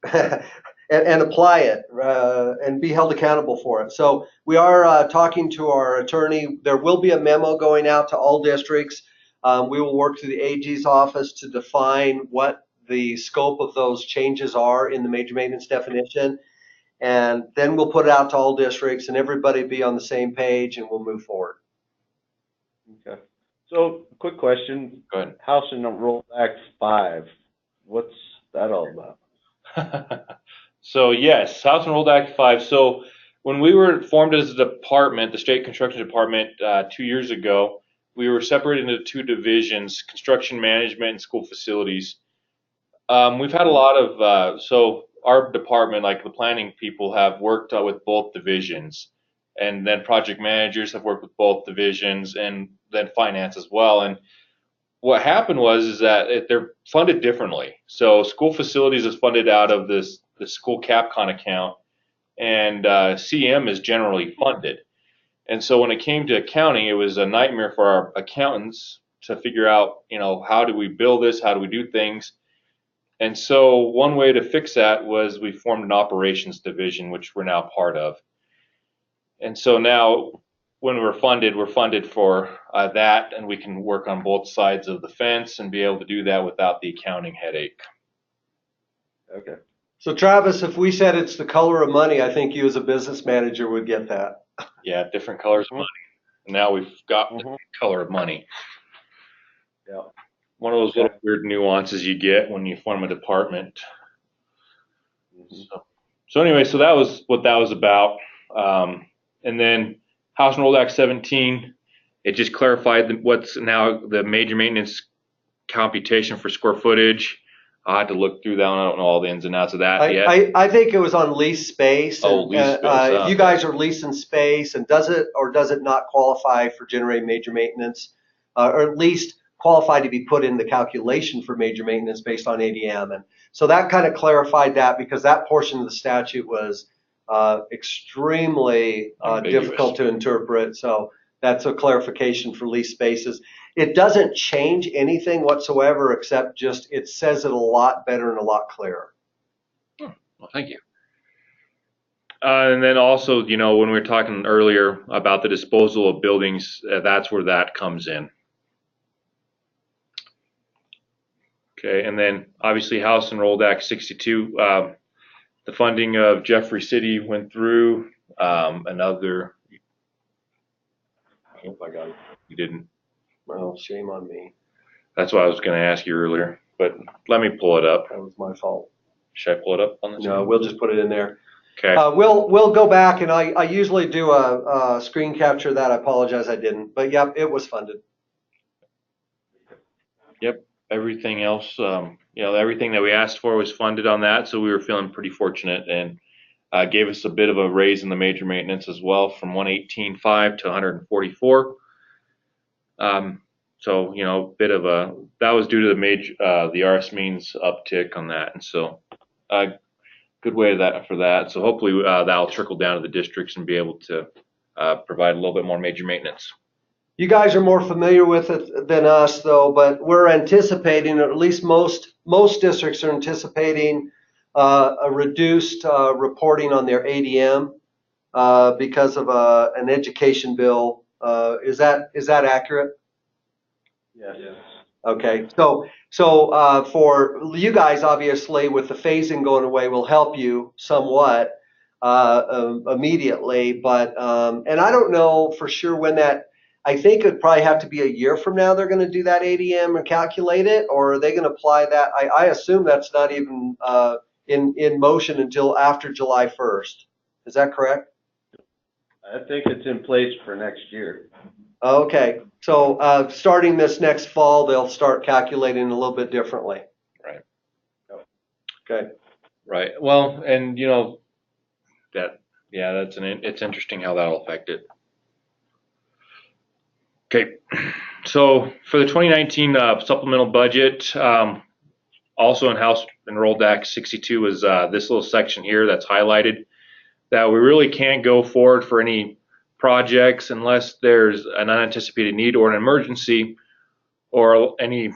and apply it and be held accountable for it. So we are talking to our attorney. There will be a memo going out to all districts. We will work through the AG's office to define what the scope of those changes are in the major maintenance definition. And then we'll put it out to all districts and everybody be on the same page, and we'll move forward. Okay. So, quick question. Go ahead. House and Roll Act 5, what's that all about? So yes, House Enrolled Act 5. So when we were formed as a department, the State Construction Department, 2 years ago, we were separated into two divisions: construction management and school facilities. We've had a lot of so our department, like the planning people, have worked with both divisions, and then project managers have worked with both divisions, and then finance as well. And what happened was is that they're funded differently. So school facilities is funded out of the school CapCon account, and CM is generally funded. And so when it came to accounting, it was a nightmare for our accountants to figure out, you know, how do we bill this? How do we do things? And so one way to fix that was we formed an operations division, which we're now part of. And so now when we're funded for that, and we can work on both sides of the fence and be able to do that without the accounting headache. Okay. So Travis, if we said it's the color of money, I think you as a business manager would get that. Yeah, different colors of money. Now we've got the color of money. Yeah. One of those little weird nuances you get when you form a department. So anyway, so that was what that was about. And then House Enrolled Act 17, it just clarified what's now the major maintenance computation for square footage. I had to look through that. I don't know all the ins and outs of that yet. I think it was on lease space. Oh, lease space. If you guys are leasing space, and does it or does it not qualify for generating major maintenance, or at least qualify to be put in the calculation for major maintenance based on ADM? And so that kind of clarified that, because that portion of the statute was extremely difficult to interpret. So that's a clarification for lease spaces. It doesn't change anything whatsoever, except just it says it a lot better and a lot clearer. Well, thank you. And then also, you know, when we were talking earlier about the disposal of buildings, that's where that comes in. Okay, and then obviously House Enrolled Act 62, the funding of Jeffrey City went through. Another, I hope I got it. You didn't. Well, shame on me. That's what I was going to ask you earlier, but let me pull it up. That was my fault. Should I pull it up on this? No, we'll just put it in there. Okay. We'll go back, and I usually do a screen capture of that. I apologize I didn't, but yep, it was funded. Yep. Everything else, you know, everything that we asked for was funded on that, so we were feeling pretty fortunate, and gave us a bit of a raise in the major maintenance as well, from 118.5 to 144. So, you know, bit of a, that was due to the major, the RS means uptick on that. And so, good way for that. So hopefully, that'll trickle down to the districts and be able to, provide a little bit more major maintenance. You guys are more familiar with it than us, though, but we're anticipating, or at least most districts are anticipating, a reduced, reporting on their ADM, because of, an education bill. Is that accurate? Yes. Okay, so for you guys, obviously, with the phasing going away, will help you somewhat immediately. But and I don't know for sure when that. I think it'd probably have to be a year from now. They're going to do that ADM and calculate it, or are they going to apply that? I assume that's not even in motion until after July 1st. Is that correct? I think it's in place for next year. Okay, so starting this next fall, they'll start calculating a little bit differently. Right. Okay. Right. Well, and you know, it's interesting how that'll affect it. Okay. So for the 2019 supplemental budget, also in House Enrolled Act 62 is this little section here that's highlighted. that we really can't go forward for any projects unless there's an unanticipated need or an emergency or any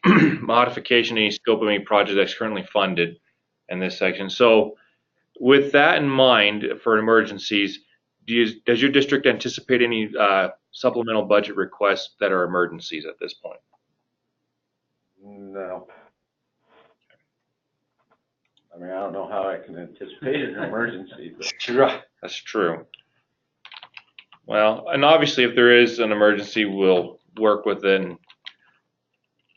modification, any scope of any project that's currently funded in this section. So with that in mind for emergencies, does your district anticipate any supplemental budget requests that are emergencies at this point? No. I mean, I don't know how I can anticipate an emergency, but. That's true. Well, and obviously if there is an emergency, we'll work with it.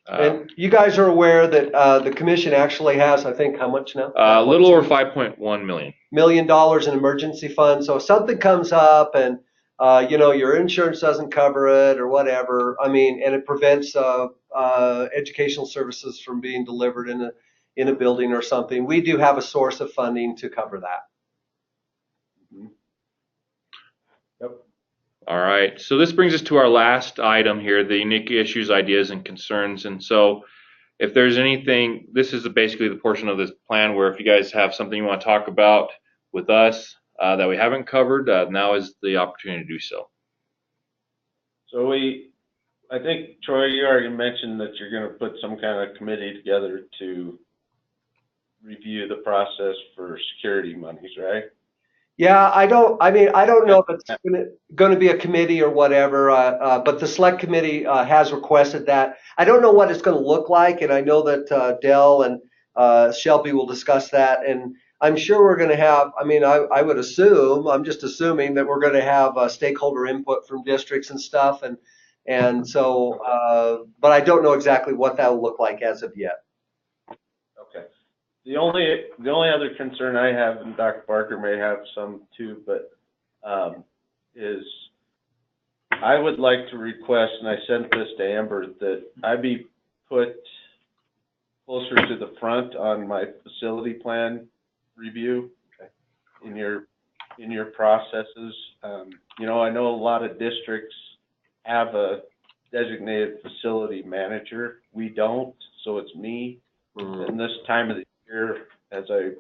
And you guys are aware that the commission actually has, I think, how much now? A little over 5.1 million. $1 million in emergency funds. So if something comes up and your insurance doesn't cover it or whatever, I mean, and it prevents educational services from being delivered in a building or something, we do have a source of funding to cover that. Yep. All right, so this brings us to our last item here, the unique issues, ideas, and concerns. And so if there's anything, this is basically the portion of this plan where if you guys have something you want to talk about with us that we haven't covered, now is the opportunity to do so. So I think, Troy, you already mentioned that you're going to put some kind of committee together to review the process for security monies, right? Yeah, I don't know if it's going to be a committee or whatever, but the select committee has requested that. I don't know what it's going to look like, and I know that Dell and Shelby will discuss that, and I'm sure we're going to have, I would assume, I'm just assuming that we're going to have stakeholder input from districts and stuff, and so, but I don't know exactly what that will look like as of yet. Okay. The only other concern I have, and Dr. Barker may have some too, but is I would like to request, and I sent this to Amber, that I be put closer to the front on my facility plan review in your processes. I know a lot of districts have a designated facility manager. We don't, so it's me. And this time of the year, as I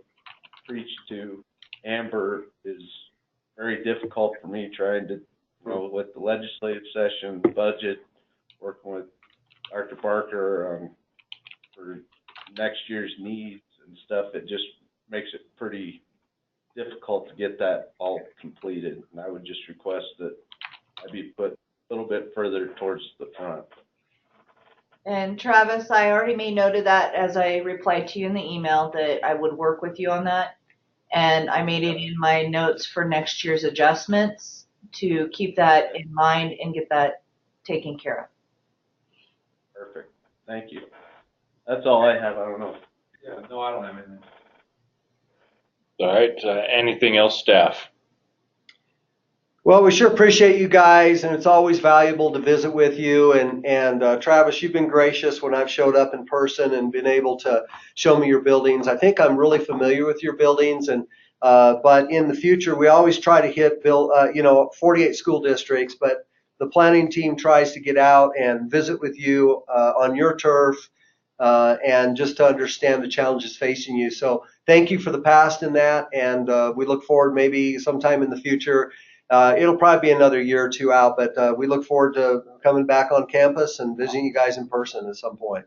preach to Amber, is very difficult for me trying to, with the legislative session, budget, working with Dr. Barker for next year's needs and stuff. It just makes it pretty difficult to get that all completed. And I would just request that I be put a little bit further towards the front. And Travis, I already made note of that as I replied to you in the email that I would work with you on that. And I made it in my notes for next year's adjustments to keep that in mind and get that taken care of. Perfect. Thank you. That's all I have. I don't know. Yeah, no, I don't have anything. All right, anything else, staff? Well, we sure appreciate you guys, and it's always valuable to visit with you. And Travis, you've been gracious when I've showed up in person and been able to show me your buildings. I think I'm really familiar with your buildings, and but in the future, we always try to hit 48 school districts. But the planning team tries to get out and visit with you on your turf, and just to understand the challenges facing you. So thank you for the past in that, and we look forward maybe sometime in the future. It'll probably be another year or two out, but we look forward to coming back on campus and visiting you guys in person at some point.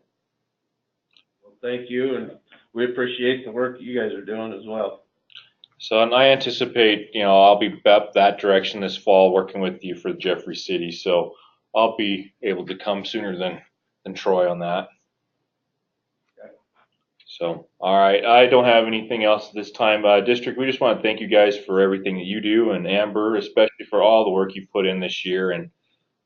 Well, thank you, and we appreciate the work you guys are doing as well. So, and I anticipate, I'll be up that direction this fall working with you for Jeffrey City, so I'll be able to come sooner than Troy on that. So, all right, I don't have anything else at this time. District, we just want to thank you guys for everything that you do, and Amber, especially for all the work you put in this year. And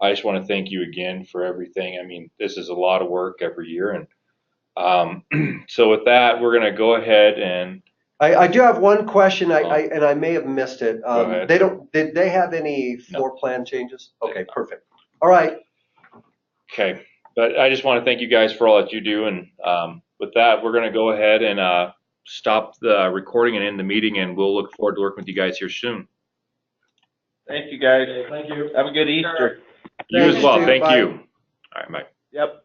I just want to thank you again for everything. I mean, this is a lot of work every year. And so with that, we're going to go ahead and. I do have one question, and I may have missed it. Go ahead. Did they have any floor plan changes? Okay, perfect. All right. Okay, but I just want to thank you guys for all that you do, and with that, we're going to go ahead and stop the recording and end the meeting, and we'll look forward to working with you guys here soon. Thank you, guys. Thank you. Have a good Easter. You as well. Thank you. Thank Bye. you. All right, bye. Yep.